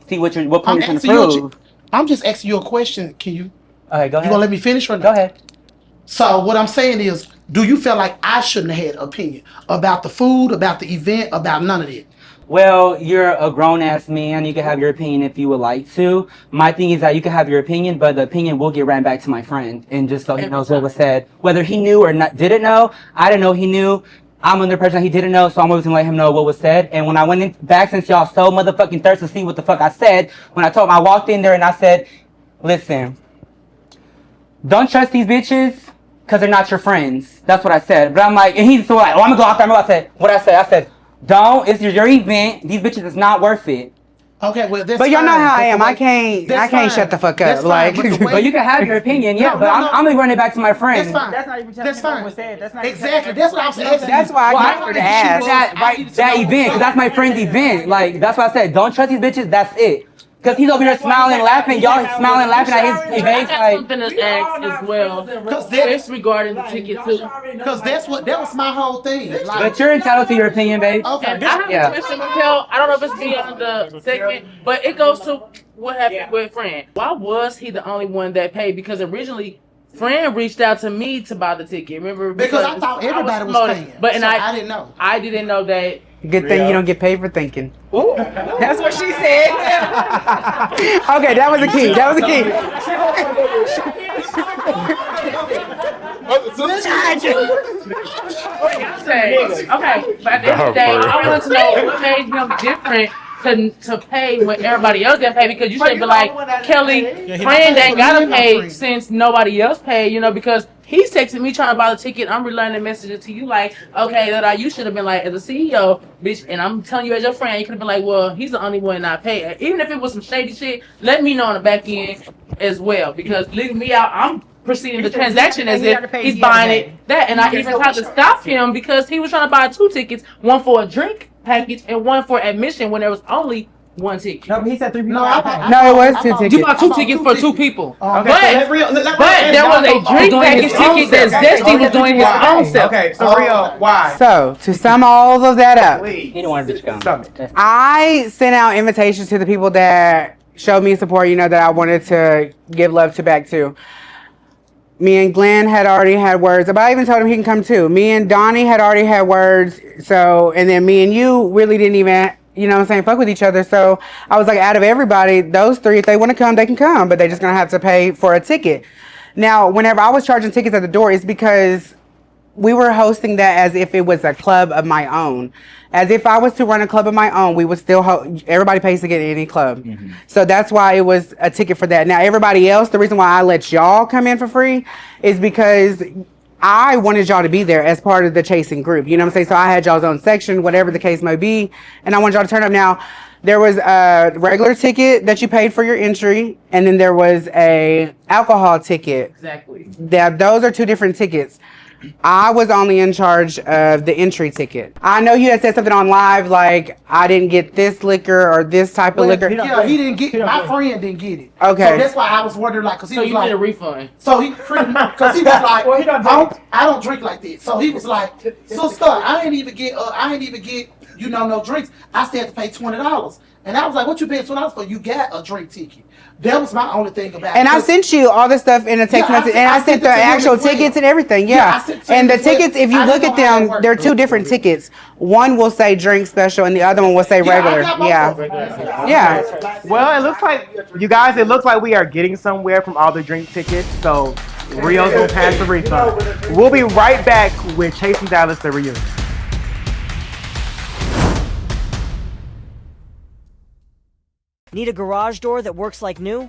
see what point you're trying to prove. I'm just asking you a question. Can you? Okay, go ahead. You gonna let me finish or not? Go ahead. So what I'm saying is, do you feel like I shouldn't have had an opinion about the food, about the event, about none of it? Well, you're a grown-ass man. You can have your opinion if you would like to. My thing is that you can have your opinion, but the opinion will get ran back to my friend. And just so he knows what was said. Whether he knew or not, didn't know, I didn't know he knew. I'm another person he didn't know, so I'm always going to let him know what was said. And when I went back, since y'all so motherfucking thirsty to see what the fuck I said, when I told him, I walked in there and I said, listen, don't trust these bitches because they're not your friends. That's what I said. But I'm like, and he's so like, oh, I'm going to go out there. I said, what I said, don't. It's your event. These bitches is not worth it. Okay, well, but y'all know how I am. I can't shut the fuck up. Like, but you can have your opinion, yeah. But I'm gonna run it back to my friend. That's fine. That's not even telling me what was said. That's not exactly. That's what I was asking. That's why I got her to ask that event, because that's my friend's event. Like that's why I said, don't trust these bitches. That's it. Because he's over here smiling and laughing. Y'all smiling and laughing at his events. I got something to ask as well. It's regarding the ticket too. Because that was my whole thing. Like, but you're entitled to your opinion, babe. Okay. I have a question, Markel. I don't know if it's beyond the segment, but it goes to what happened with Fran. Why was he the only one that paid? Because originally, Fran reached out to me to buy the ticket. Remember? Because I thought everybody was paying. But I didn't know. I didn't know that. Good thing you don't get paid for thinking. Ooh. That's what she said. Okay, that was a key. That was a key. Okay, but at the end of the day, I want to know what made him different to pay when everybody else didn't pay, because you should be like, Kelly, friend ain't gotta pay since nobody else paid, you know, because he's texting me trying to buy the ticket. I'm relaying the message to you like, okay, that you should have been like, as a CEO, bitch, and I'm telling you as your friend, you could have been like, well, he's the only one not paid. Even if it was some shady shit, let me know on the back end as well, because leaving me out, I'm proceeding the transaction as if he's buying it that, and I even had to stop him because he was trying to buy 2 tickets, one for a drink package and one for admission when there was only 1 ticket. No, but he said 3 people. No, it was 2 tickets. You bought 2 tickets for 2 people. Okay, but there was a drink package ticket that Zesty was doing his own self. Okay, so Rio, why? So, to sum all of that up, He didn't want to come. I sent out invitations to the people that showed me support, you know, that I wanted to give love to back to. Me and Glen had already had words, but I even told him he can come too. Me and Donny had already had words, so, and then me and you really didn't even, you know what I'm saying, fuck with each other. So I was like, out of everybody, those 3, if they want to come, they can come, but they're just going to have to pay for a ticket. Now, whenever I was charging tickets at the door, it's because we were hosting that as if it was a club of my own. As if I was to run a club of my own, we would still everybody pays to get in any club. Mm-hmm. So that's why it was a ticket for that. Now everybody else, the reason why I let y'all come in for free is because I wanted y'all to be there as part of the chasing group. You know what I'm saying? So I had y'all's own section, whatever the case may be, and I wanted y'all to turn up. Now, there was a regular ticket that you paid for your entry, and then there was a alcohol ticket. Exactly. Those are two different tickets. I was only in charge of the entry ticket. I know you had said something on live like I didn't get this liquor or this type of liquor. Yeah, he didn't get. My friend didn't get it. Okay. So that's why I was wondering, like, cause he So was you like, need a refund. So he, cause he was like, I don't drink like that. So he was like, sister, I ain't even get, no drinks. I still have to pay $20. And I was like, what you paying $20 for? You got a drink ticket. That was my only thing about it. And I sent you all this stuff in a text message, and I sent the actual tickets and everything. Yeah, and the tickets, if you look at them, they're two different tickets. One will say drink special, and the other one will say regular. Yeah. Well, it looks like you guys. It looks like we are getting somewhere from all the drink tickets. So Rio's will pass the refund. We'll be right back with Chasing Dallas, the reunion. Need a garage door that works like new?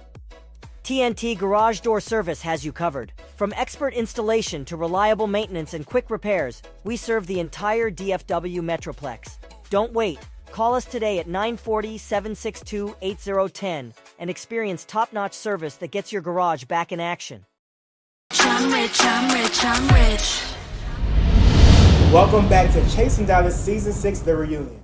TNT Garage Door Service has you covered. From expert installation to reliable maintenance and quick repairs, we serve the entire DFW Metroplex. Don't wait. Call us today at 940-762-8010 and experience top-notch service that gets your garage back in action. I'm rich, I'm rich, I'm rich. Welcome back to Chasing Dallas Season 6, The Reunion.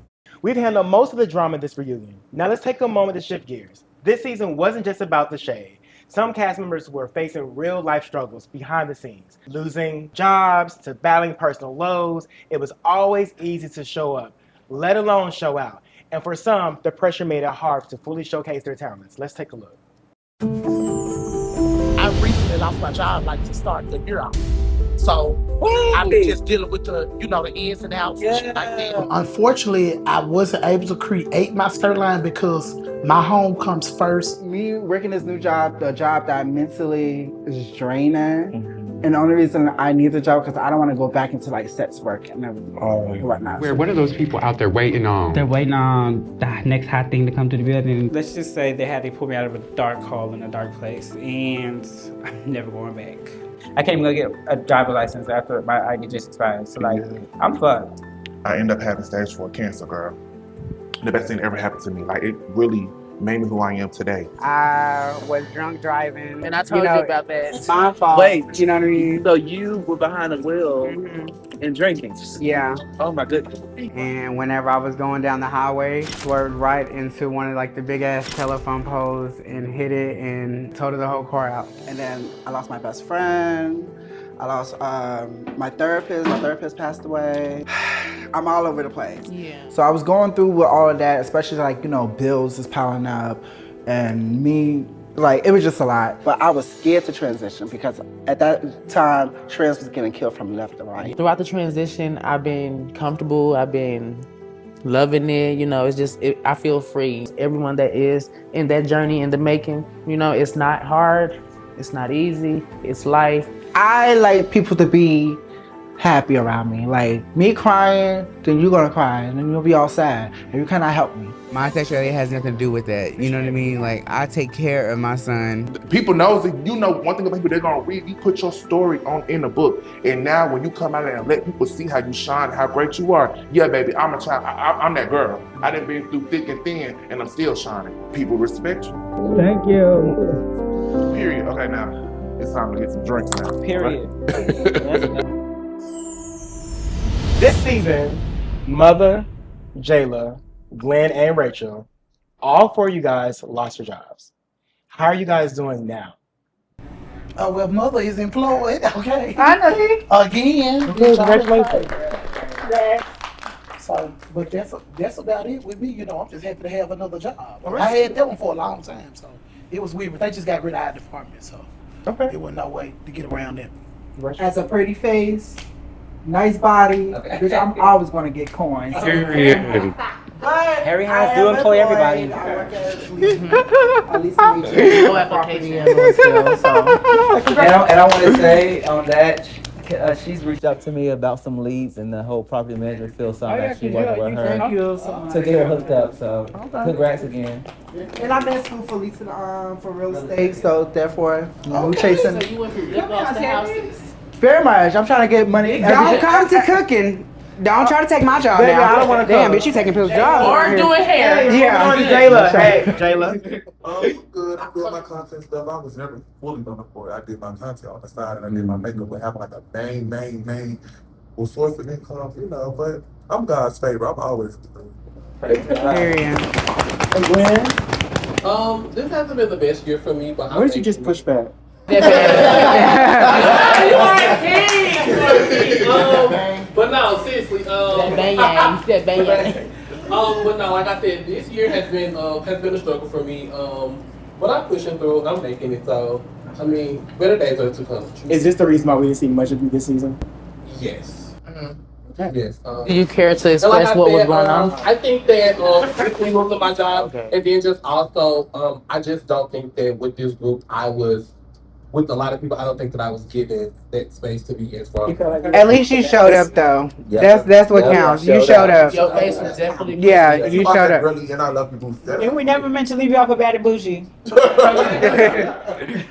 We've handled most of the drama in this reunion. Now let's take a moment to shift gears. This season wasn't just about the shade. Some cast members were facing real life struggles behind the scenes. Losing jobs to battling personal lows, it was always easy to show up, let alone show out. And for some, the pressure made it hard to fully showcase their talents. Let's take a look. I recently lost my job like to start the year off. So I'm just dealing with the ins and outs and shit like that. Unfortunately, I wasn't able to create my skirt line because my home comes first. Me working this new job, the job that mentally is draining. And the only reason I need the job because I don't want to go back into like sex work and whatnot. What are those people out there waiting on? They're waiting on the next hot thing to come to the building. Let's just say they had to pull me out of a dark hole in a dark place, and I'm never going back. I can't even go get a driver's license after my ID just expired. So like, I'm fucked. I ended up having stage 4 cancer, girl. The best thing that ever happened to me. Like, it really made me who I am today. I was drunk driving. And I told you about that. It's my fault. Wait, you know what I mean? So you were behind the wheel and drinking? Yeah. Oh my goodness. And whenever I was going down the highway, swerved right into one of like the big ass telephone poles and hit it and totaled the whole car out. And then I lost my best friend. I lost my therapist. My therapist passed away. I'm all over the place. Yeah. So I was going through with all of that, especially like, bills is piling up and me, like, it was just a lot. But I was scared to transition because at that time, trans was getting killed from left to right. Throughout the transition, I've been comfortable. I've been loving it. It's just, I feel free. Everyone that is in that journey in the making, it's not hard. It's not easy. It's life. I like people to be happy around me. Like, me crying, then you're gonna cry, and then you'll be all sad, and you cannot help me. My sexuality has nothing to do with that. You know what I mean? Like, I take care of my son. People knows that, one thing about people, they're gonna read, you put your story in the book. And now when you come out and let people see how you shine, how great you are, yeah, baby, I'm a child. I'm that girl. I done been through thick and thin, and I'm still shining. People respect you. Thank you. Period. Okay, now it's time to get some drinks now. Period. This season, Motha, Jayla, Glen, and Rachel, all 4 of you guys lost your jobs. How are you guys doing now? Oh, well, Motha is employed. Okay. I know. Again. Congratulations. So, but that's about it with me. I'm just happy to have another job. I had that one for a long time, so it was weird. But they just got rid of our department, so it wasn't no way to get around it. Has a pretty face, nice body, which I'm always going to get coins. Harry Hines do employ everybody. I work at least property and Northville, so. And I want to say on that, she's reached out to me about some leads in the whole property management field, so I'm actually working with her Thank you so much. to get her hooked up. So congrats again. And I've been in school for leasing for real estate, so therefore, chasing. So you went from big house to houses? Very much. I'm trying to get money. Don't come to cooking. Don't try to take my job Baby, now. I don't wanna Damn, cook. bitch, you taking people's jobs. Or around here. doing hair. Yeah. Jayla. Hey, Jayla. I'm good. I'm doing my content stuff. I was never fully done before. I did my content on the side and I did my makeup, but have like a main source of income, you know. But I'm God's favor. I'm always good. Period. Hey, Glen. This hasn't been the best year for me, but Where did you just push back? You are a king. But no, seriously. But no, like I said, this year has been a struggle for me. But I'm pushing through. I'm making it. So I mean, better days are to come. Is this the reason why we didn't see much of you this season? Yes. Yes. Do you care to express what was going on? I think that this was my job, and then just also, I just don't think that with this group, with a lot of people, I don't think that I was given that space to be as far. At least you showed up though. That's what counts. You showed up. Your face was definitely. Yeah, you showed up. Really, and I love people. And we never meant to leave you off of bad and bougie.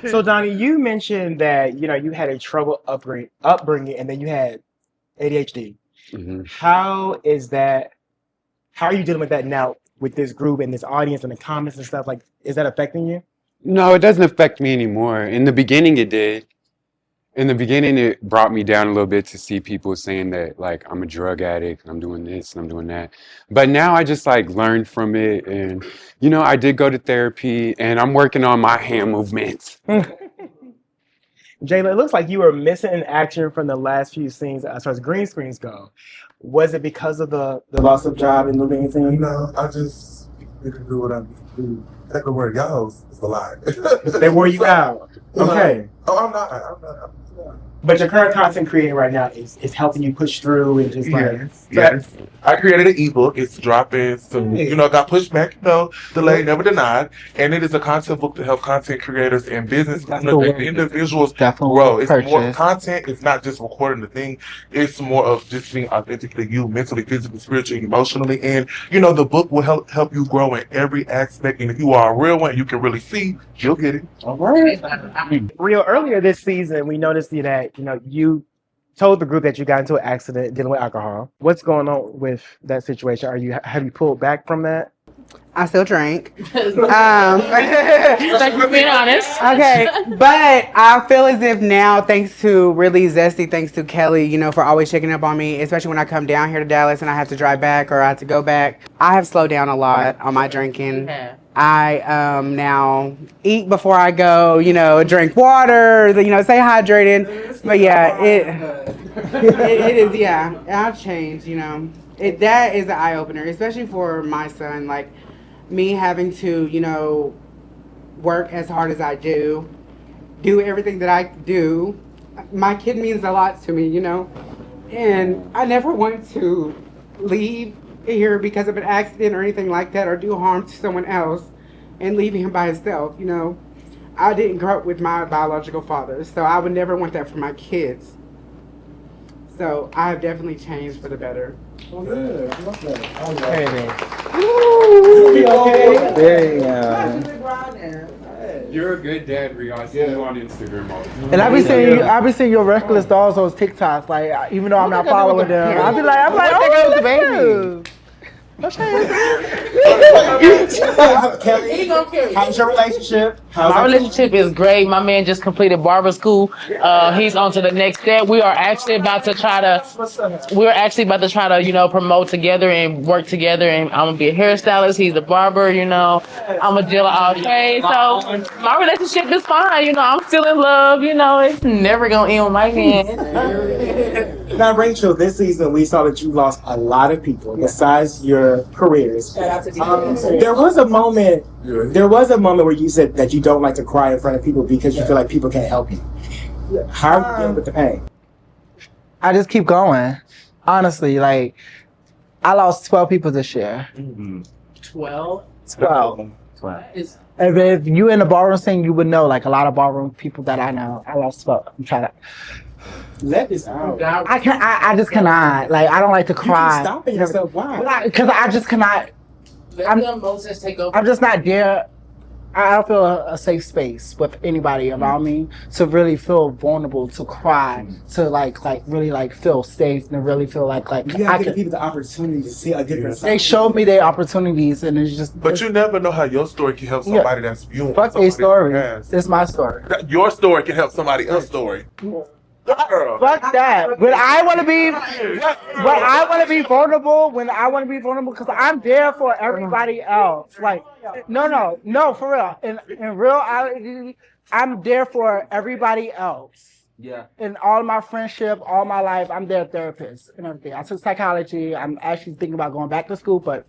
So Donny, you mentioned that you had a troubled upbringing, and then you had ADHD. Mm-hmm. How is that? How are you dealing with that now with this group and this audience and the comments and stuff? Like, is that affecting you? No, it doesn't affect me anymore. In the beginning, it did. In the beginning, it brought me down a little bit to see people saying that, like, I'm a drug addict, and I'm doing this, and I'm doing that. But now I just, like, learned from it. And, I did go to therapy, and I'm working on my hand movements. Jayla, it looks like you were missing in action from the last few scenes as far as green screens go. Was it because of the loss of job and moving anything? No, I just didn't do what I do. Take the word y'all is a lie. They wore you out. Okay. Oh, I'm not. But your current content creating right now is helping you push through and just like. Yes. I created an ebook. It's dropping soon. Got pushed back, delayed, never denied. And it is a content book to help content creators and business individuals grow. It's more content. It's not just recording the thing. It's more of just being authentically you, mentally, physically, spiritually, emotionally. And, the book will help you grow in every aspect. And if you are a real one, you can really see, you'll get it. All right. Real earlier this season, we noticed that, you told the group that you got into an accident dealing with alcohol. What's going on with that situation? Have you pulled back from that? I still drink. Thank you for being honest. Okay, but I feel as if now, thanks to really Zesty, thanks to Kelly, for always checking up on me, especially when I come down here to Dallas and I have to drive back or I have to go back. I have slowed down a lot on my drinking. I now eat before I go, drink water, stay hydrated. But yeah, it is, yeah, I've changed, that is an eye opener, especially for my son. Like me having to, work as hard as I do everything that I do. My kid means a lot to me, and I never want to leave here because of an accident or anything like that, or do harm to someone else and leave him by himself. I didn't grow up with my biological father, so I would never want that for my kids. So I have definitely changed for the better. Oh, good. I love that. You're a good dad, Rhea. I see you on Instagram all the time. And I be seeing your reckless dolls on TikToks. Like, even though I'm not following them, I be like, oh, the baby. How's your relationship? My relationship is great. My man just completed barber school. He's on to the next step. We are actually about to try to, promote together and work together. And I'm gonna be a hairstylist. He's a barber. I'm a dealer all day. So my relationship is fine. I'm still in love. It's never gonna end with my man. Now, Rachel, this season we saw that you lost a lot of people besides your careers. There was a moment where you said that you don't like to cry in front of people because you feel like people can't help you. How are you dealing with the pain? I just keep going. Honestly, like, I lost 12 people this year. 12? 12. And if you in the ballroom scene, you would know, like, a lot of ballroom people that I know. I lost 12. I'm trying to let this out. I just cannot. Like, I don't like to cry. You keep stopping yourself. Why? Because I just cannot. Let the emotions take over. I'm just not there. I don't feel a safe space with anybody around me to really feel vulnerable, to cry, to like really like feel safe and really feel like you gotta give people the opportunity to see a different side. They showed me their opportunities, and it's just. But you never know how your story can help somebody that's viewing. Fuck their story. It's my story. Your story can help somebody else's story. Girl. Fuck that. When I want to be vulnerable, because I'm there for everybody else. Like, no, for real. In reality, I'm there for everybody else. Yeah. In all my friendship, all my life, I'm their therapist and everything. I took psychology. I'm actually thinking about going back to school, but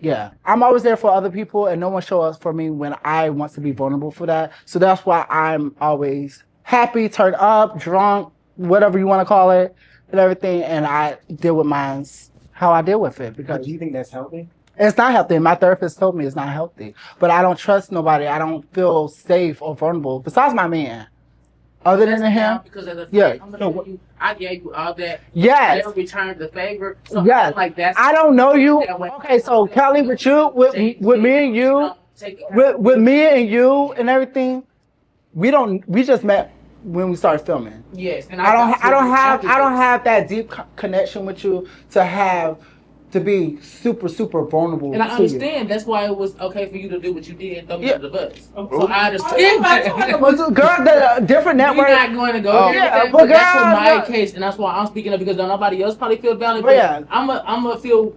yeah, I'm always there for other people, and no one shows up for me when I want to be vulnerable for that. So that's why I'm always happy, turned up, drunk, whatever you want to call it, and everything. And I deal with mine how I deal with it. Because do you think that's healthy? It's not healthy. My therapist told me it's not healthy. But I don't trust nobody. I don't feel safe or vulnerable. Besides my man. Other than him, because as a yeah. I gave you all that. Yes. Never returned the favor. So Yes. like that's. I don't know you. Okay, so Kelly, with you, with me and you, with me and you and everything, we just met when we started filming. Yes, and I don't have that deep connection with you to be super vulnerable. And I to understand that's why it was okay for you to do what you did and throw me under the bus. So I understand. Girl, the different network. You're not going to go there. Yeah, But that's for my girl, case, and that's why I'm speaking up because nobody else probably feel valid. But yeah. I'm gonna feel.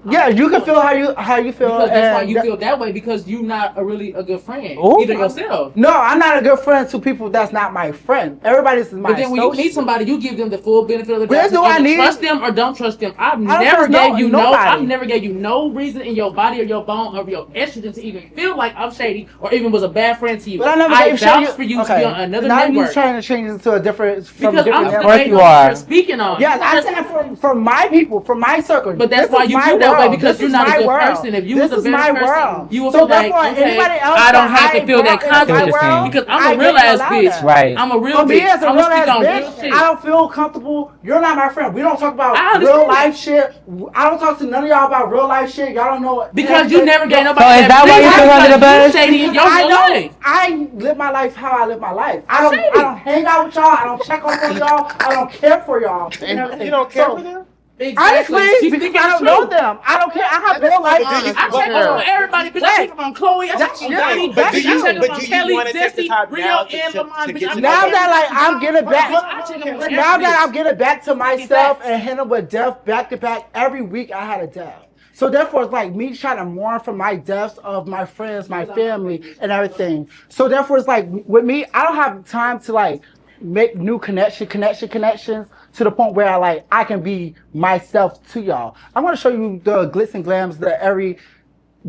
Yeah, you can feel how you feel. Because that's why you feel that way because you're not really a good friend. Ooh. Either yourself. No, I'm not a good friend to people that's not my friend. Everybody's my But then when you meet somebody, you give them the full benefit of the But doubt. do I need- Trust them or don't trust them. I've I don't never trust gave you nobody. I've never gave you no reason in your body or your bone or your estrogen to even feel like I'm shady or even was a bad friend to you. But I never gave vouched for you to be on another now network. you're trying to change it to a different. Because different I'm network. debating on what you're speaking on. Yes, I said from my people, from my circle. But that's This why is you my feel that way world. because This you're is not a my good world. person. If you This was a is better my person, world. you would So feel like, therefore, okay, anybody else I don't that have to I feel that brought into my confidence world, because I I'm a can't real ass allow bitch. that. Right. I'm a real For me bitch. as a I'm real gonna speak ass on real bitch, shit. I don't feel comfortable. You're not my friend. We don't talk I about understand. real life shit. I don't talk to none of y'all about real life shit. Y'all don't know. Because you never gave nobody So is that why you feel under the bus? Shady in your I real don't. life. I live my life how I live my life. I don't hang out with y'all. I don't check on y'all. I don't care for y'all. And you don't care for them? Honestly, She's because thinking I don't true. know them. I don't care. I have real life. I check up on everybody, bitch. I check up on Chloe. I check up on Donny. But do I you- check up but on do you Kelly, wanna take the Zesty, time Rio, now and to Lamon. get to Now that I'm getting back, I check up on now that I'm every getting back to myself and handling with death back to back, every week I had a death. So therefore, it's like me trying to mourn for my deaths of my friends, my family, and everything. So therefore, it's like with me, I don't have time to like make new connections to the point where I can be myself to y'all. I'm gonna show you the glitz and glams, the every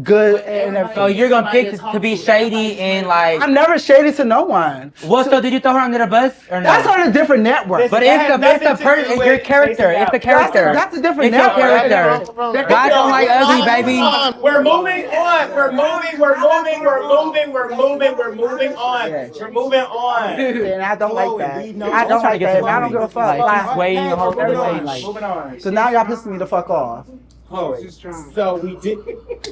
good and everything. So you're gonna pick to be shady and like. I'm never shady to no one. Well, so did you throw her under the bus or no? That's on a different network. But it's your character. It's the character. That's a different It's your network. character. Guys don't like ugly, baby. We're moving on. We're moving on. We're moving on. And I don't like that. I don't like that. I don't give a fuck. Like, swaying the whole thing. Like, Moving on. So now y'all pissing me the fuck off. So we did.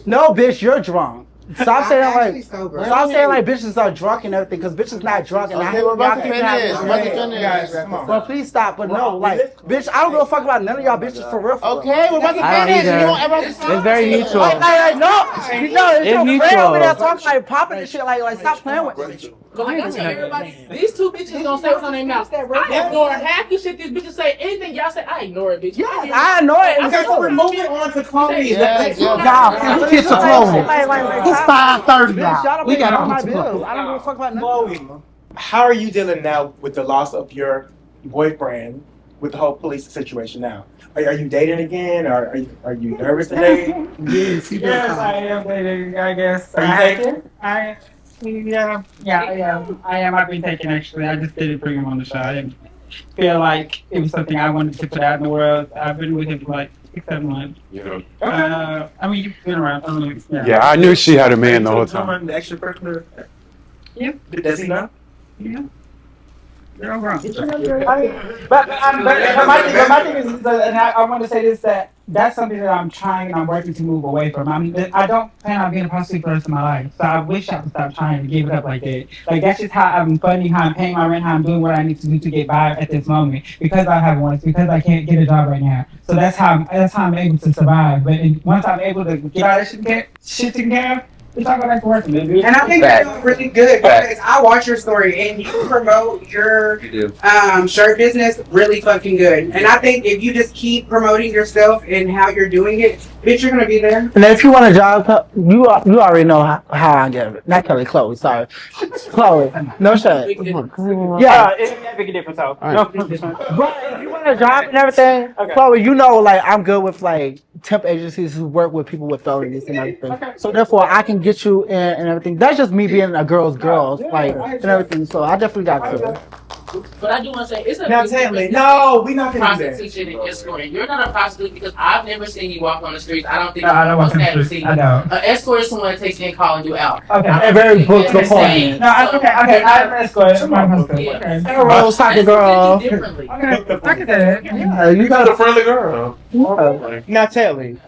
No, bitch, you're drunk. Stop saying bitches are drunk and everything, because bitches not drunk. And Okay, we're about to finish. Guys, come on. Well, please stop. But no, like, bitch, I don't give a fuck about none of y'all bitches for real. Okay, we're about to I don't finish. either. You don't ever. It's very mutual. No, it's your mutual. friend over there talking like popping and shit. Like, stop playing with me. But like I tell everybody, these two bitches gonna say what's on their mouth. I ignore half the shit these bitches say. Anything y'all say, I ignore it, bitch. Yes, I know it. Okay, so we're moving on to Chloe. Y'all, let's get to Chloe. It's 5:30 Bitch, y'all now. don't We pay got my to bills. I don't give a fuck about nothing. Chloe, how are you dealing now with the loss of your boyfriend with the whole police situation now? Are you dating again, or are you nervous today? Yes, I am dating, I guess. Are you taking? I am. I've been taking actually. I just didn't bring him on the show. I didn't feel like it was something I wanted to put out in the world. I've been with him for like 6-7 months. Yeah. I mean, you've been around. I don't know. Yeah, I knew she had a man the whole time. The extra person. Yeah. Does he know? Yeah. They're all wrong. But my thing is, and I want to say this, that that's something that I'm trying and I'm working to move away from. I don't plan on being a prostitute for the rest of my life. So I wish I could stop trying to give it up like that. Like that's just how I'm funding, how I'm paying my rent, how I'm doing what I need to do to get by at this moment. Because I have one, because I can't get a job right now. So that's how I'm able to survive. But once I'm able to get all that shit taken care of, we talk about that for working, baby. And I think you're doing really good because I watch your story and you promote your shirt business really fucking good. And I think if you just keep promoting yourself and how you're doing it, bitch, you're gonna be there. And if you want a job, you already know how I get it. Not Kelly, Chloe. Sorry, Chloe. No shit. Yeah, it's a big difference. So, but if you want a job and everything, Chloe, you know, like I'm good with like temp agencies who work with people with felonies and everything. So therefore, I can get you in and everything. That's just me being a girl's girl, like and everything. So I definitely got to. But I do want to say, it's a Now, big Teddlie, difference no, we not gonna do that. prostitution and escorting. You're not a prostitute because I've never seen you walk on the streets. I don't think I don't most walk on the have streets. seen I you. don't. An escort is someone that takes you and calling you out. Okay, I a don't very think book that's the before. same. No, okay, I'm an escort. Arrow soccer girl. Differently. Okay, I can do it. Yeah, you got a friendly girl. Now, Teddlie,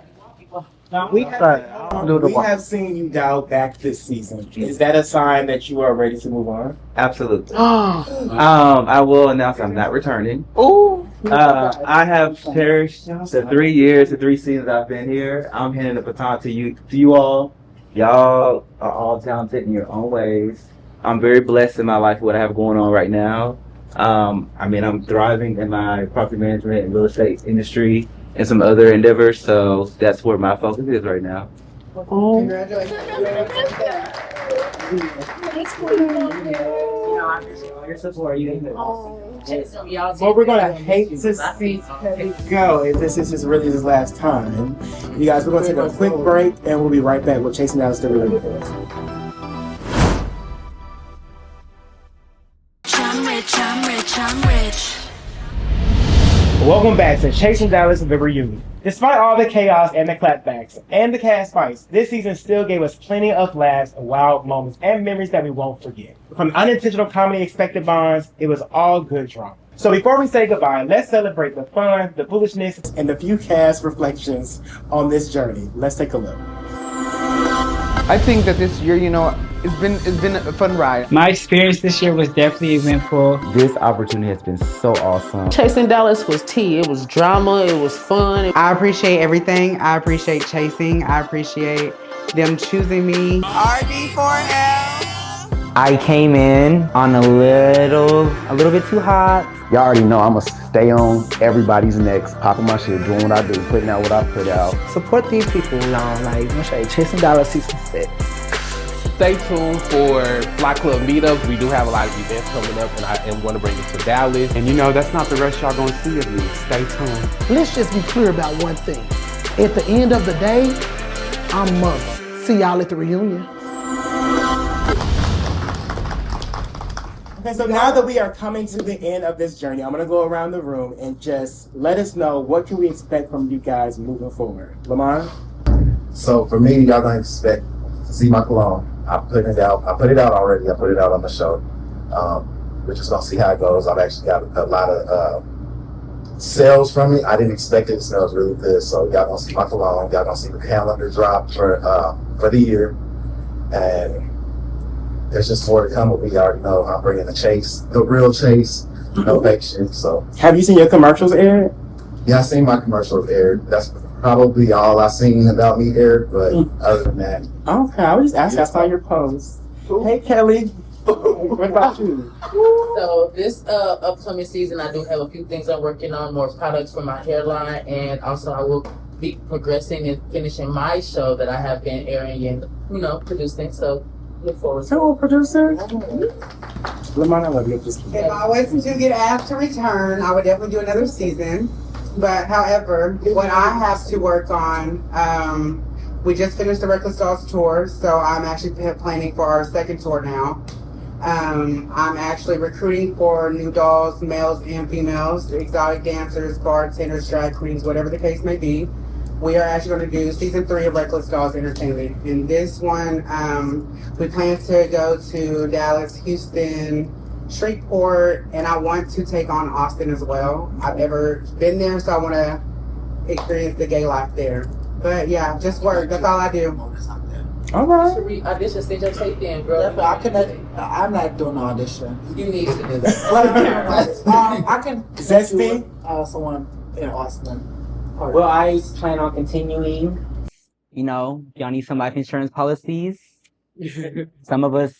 We have seen you dial back this season. Is that a sign that you are ready to move on? Absolutely. I will announce I'm not returning. I have cherished the 3 years, the 3 seasons I've been here. I'm handing the baton to you all. Y'all are all talented in your own ways. I'm very blessed in my life, what I have going on right now. I'm thriving in my property management and real estate industry and some other endeavors, so that's where my focus is right now. Congratulations. Your support, Well, we're gonna hate to see Teddlie go if this is really his last time. You guys, we're gonna take a quick break and we'll be right back with Chasing Dallas the Real. I'm rich, I'm rich, I'm rich. welcome back to Chasing Dallas the Reunion. Despite all the chaos and the clapbacks and the cast fights, this season still gave us plenty of laughs, wild moments, and memories that we won't forget. From unintentional comedy expected bonds, it was all good drama. So before we say goodbye, let's celebrate the fun, the foolishness, and the few cast reflections on this journey. Let's take a look. I think that this year, it's been a fun ride. My experience this year was definitely eventful. This opportunity has been so awesome. Chasing Dallas was tea. It was drama. It was fun. I appreciate everything. I appreciate chasing. I appreciate them choosing me. RD4L. I came in on a little bit too hot. Y'all already know I'ma stay on everybody's necks, popping my shit, doing what I do, putting out what I put out. Support these people, y'all. Like, Chasing Dallas season 6. Stay tuned for Fly Club meetups. We do have a lot of events coming up, and I am going to bring it to Dallas. And that's not the rest y'all gonna see of me. Stay tuned. Let's just be clear about one thing. At the end of the day, I'm Motha. See y'all at the reunion. Okay, so now that we are coming to the end of this journey, I'm going to go around the room and just let us know what can we expect from you guys moving forward. Lamon? So for me, y'all gonna expect to see my cologne. I put it out already. I put it out on the show. We're just gonna see how it goes. I've actually got a lot of sales from it. I didn't expect it. It smells really good. So y'all gonna see my cologne. Y'all gonna see the calendar drop for the year. And there's just more to come, but we already know I'm bringing the real chase, no fiction. So, have you seen your commercials aired? Yeah, I seen my commercials aired. That's probably all I seen about me aired, but other than that. Okay, I was just asking. I saw your post. Hey, Kelly. What about you? So this upcoming season, I do have a few things I'm working on, more products for my hairline, and also I will be progressing and finishing my show that I have been airing and producing. So. Look forward to it. Producer. Lamon, I love you. If I was to get asked to return, I would definitely do another season. But however, what I have to work on, we just finished the Reckless Dolls tour, so I'm actually planning for our second tour now. I'm actually recruiting for new dolls, males and females, exotic dancers, bartenders, drag queens, whatever the case may be. We are actually going to do season 3 of Reckless Dolls Entertainment. In this one, we plan to go to Dallas, Houston, Shreveport, and I want to take on Austin as well. I've never been there, so I want to experience the gay life there. But yeah, just work. That's all I do. All right. Audition, send your tape in, girl. I'm not doing the audition. You need to do that. I can. Zesty? Someone in Austin. Well, I plan on continuing. You know, y'all need some life insurance policies. Some of us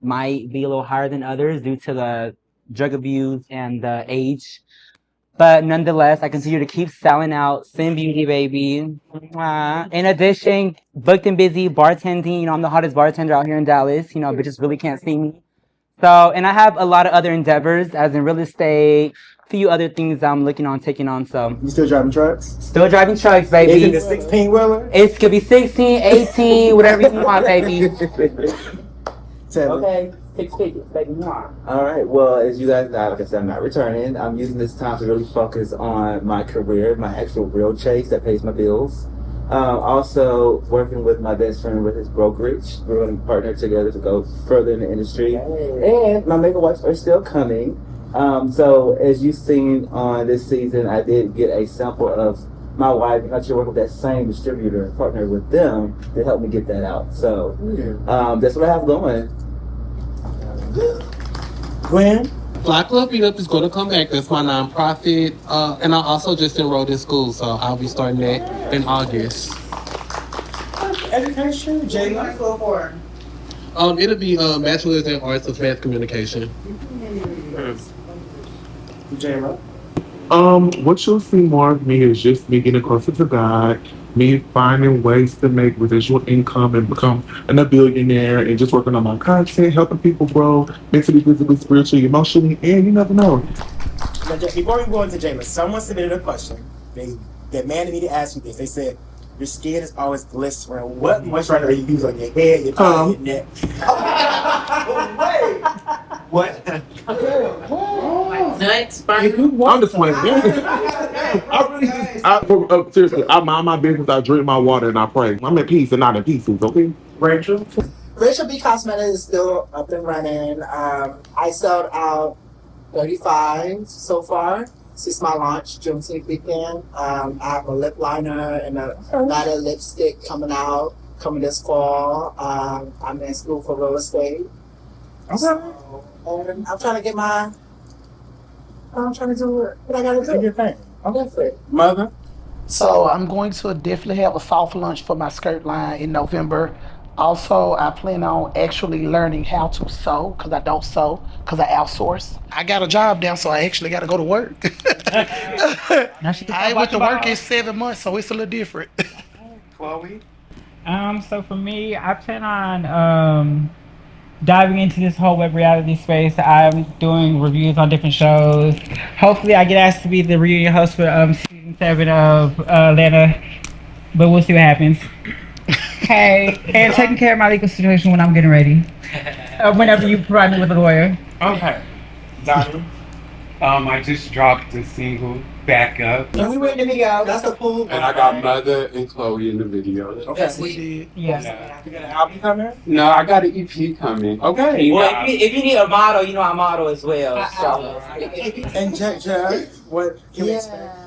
might be a little higher than others due to the drug abuse and the age. But nonetheless, I continue to keep selling out Sin Beauty, baby. In addition, booked and busy bartending. You know, I'm the hottest bartender out here in Dallas. You know, bitches really can't see me. So, and I have a lot of other endeavors, as in real estate, a few other things I'm looking on, taking on. So, You still driving trucks? still driving trucks, baby. Is it a 16-wheeler? It could be 16, 18, whatever you want, baby. Okay. 6 figures, baby. All right. Well, as you guys know, like I said, I'm not returning. I'm using this time to really focus on my career, my actual real chase that pays my bills. Also working with my best friend with his brokerage. We're going to partner together to go further in the industry. And my makeup wipes are still coming. So as you've seen on this season, I did get a sample of my wife actually working with that same distributor and partner with them to help me get that out. So that's what I have going. Glen? Black Love Beat Up is going to come back. That's my nonprofit. And I also just enrolled in school, so I'll be starting that in August. Education? Jayla? Go for it. It'll be Bachelor's in Arts of Mass Communication. Jayla? What you'll see more of me is just me getting closer to God, me finding ways to make residual income and become a billionaire, and just working on my content, helping people grow mentally, physically, spiritually, emotionally, and you never know. Now, before we go into Jayla, someone submitted a question. They demanded me to ask you this. They said, your skin is always glistering. What moisturizer do you use on your head, your tongue, your neck? What? Nuts, I'm just playing. Seriously, I mind my business, I drink my water, and I pray. I'm at peace and not in pieces, okay? Rachel? Rachel B Cosmetics is still up and running. I sold out 35 so far since my launch, Juneteenth weekend. I have a lip liner and a matte lipstick coming this fall. I'm in school for real estate. So, and I'm trying to get I'm trying to do what I gotta do. Do your thing. Okay. Mother? So I'm going to definitely have a soft launch for my skirt line in November. Also, I plan on actually learning how to sew, because I don't sew, because I outsource. I got a job now, so I actually got to go to work. I went to work in 7 months, so it's a little different. Chloe? So for me, I plan on diving into this whole web reality space. I'm doing reviews on different shows. Hopefully I get asked to be the reunion host for season 7 of Atlanta, but we'll see what happens. Hey, and taking care of my legal situation when I'm getting ready. Whenever you provide me with a lawyer. Okay. Donny? I just dropped the single, Back Up. And we ready to go. That's the pool. And I got Motha and Chloe in the video. Okay, we did. Yes. You got an album coming? No, I got an EP coming. Okay. Well, if you need a model, you know I model as well. So. And Jett Jeff, what can we expect?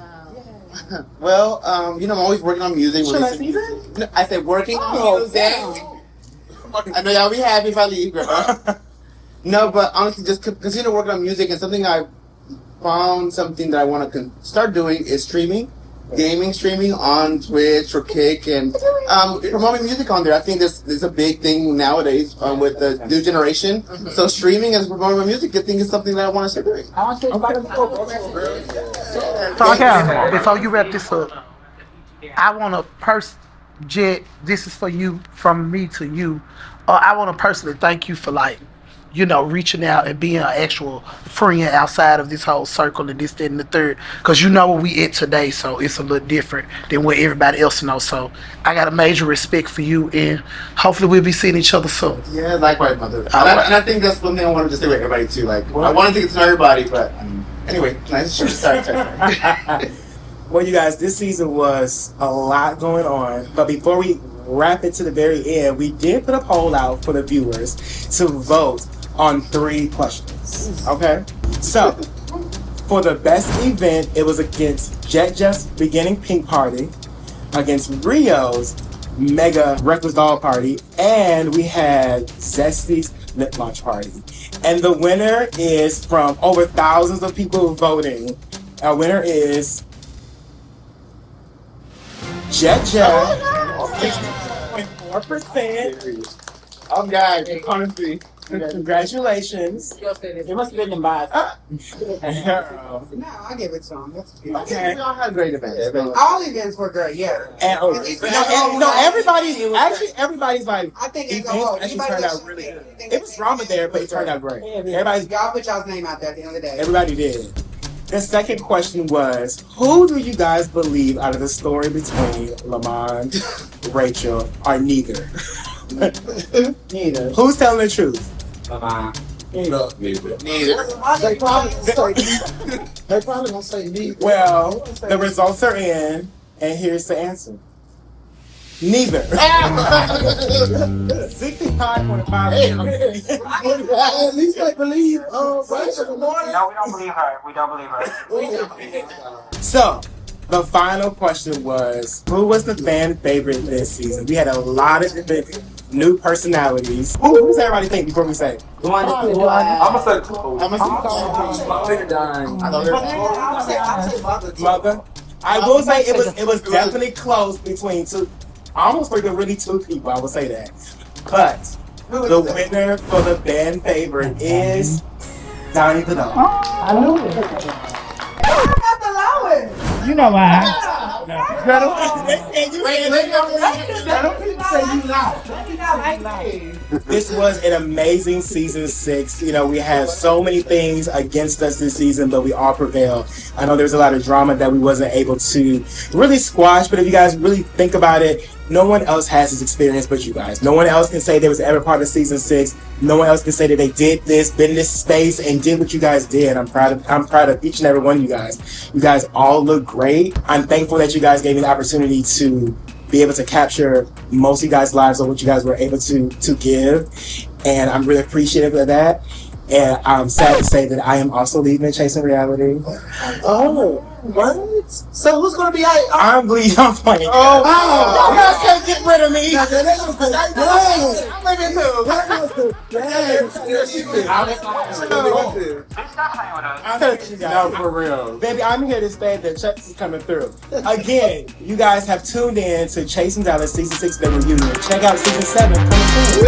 Well, I'm always working on music. Should I see that? No, I said working on music. I know y'all be happy if I leave, girl. No, but honestly, just continue working on music, and something I found something that I want to start doing is streaming. Gaming streaming on Twitch or Kick, and promoting music on there. I think this is a big thing nowadays with the new generation. So streaming and promoting my music, I think is something that I want to start doing. Okay, before you wrap this up, I want to Jett, this is for you, from me to you. I want to personally thank you for reaching out and being an actual friend outside of this whole circle and this, that, and the third. Because you know what we at today, so it's a little different than what everybody else knows. So I got a major respect for you, and hopefully we'll be seeing each other soon. Yeah, likewise, Mother. And I think that's one thing I wanted to say with everybody too. I wanted to get to know everybody, but anyway, nice to start. Well, you guys, this season was a lot going on, but before we wrap it to the very end, we did put a poll out for the viewers to vote on 3 questions. Okay? So, For the best event, it was against Jett Jeff's Beginning Pink Party, against Rio's Mega Reckless Dog Party, and we had Zesty's Lip Launch Party. And the winner is, from over thousands of people voting, our winner is Jett Jeff, 60.4%. Oh, God, honestly. Congratulations. It must have been in my. No, I give it to him. That's good. Okay. We all had great events. All events were great, yeah. And, everybody's like, I think it's events actually turned out really good. It was drama there, but it turned out great. Y'all put y'all's name out there at the end of the day. Everybody did. The second question was, who do you guys believe out of the story between Lamon, Rachel, or neither? Neither. Who's telling the truth? Neither. They probably gonna say neither. Well, the results are in, and here's the answer. Neither. 65.5%. At least they believe. Rachel. No, we don't believe her. We don't believe her. So, the final question was, who was the fan favorite this season? We had a lot of different new personalities. Who's everybody think before we say? I'm gonna say Mother. I will say it was definitely close between two, almost like really two people. I will say that. But the winner for the fan favorite is Donny the Dog. I knew it. You know why? This was an amazing season 6. You know, we had so many things against us this season, but we all prevailed. I know there was a lot of drama that we wasn't able to really squash, but if you guys really think about it, no one else has this experience but you guys. No one else can say they was ever part of season 6. No one else can say that they did this, been in this space, and did what you guys did. I'm proud of each and every one of you guys. You guys all look great. I'm thankful that you guys gave me the opportunity to be able to capture most of you guys' lives of what you guys were able to give. And I'm really appreciative of that. And I'm sad to say that I am also leaving Chasing Reality. Oh, what? So who's gonna be out? I'm playing. You guys can't get rid of me. I'm leaving too. No, for real. Baby, I'm here to say that checks is coming through. Again, you guys have tuned in to Chasing Dallas Season 6 The Reunion. Check out Season 7 coming soon.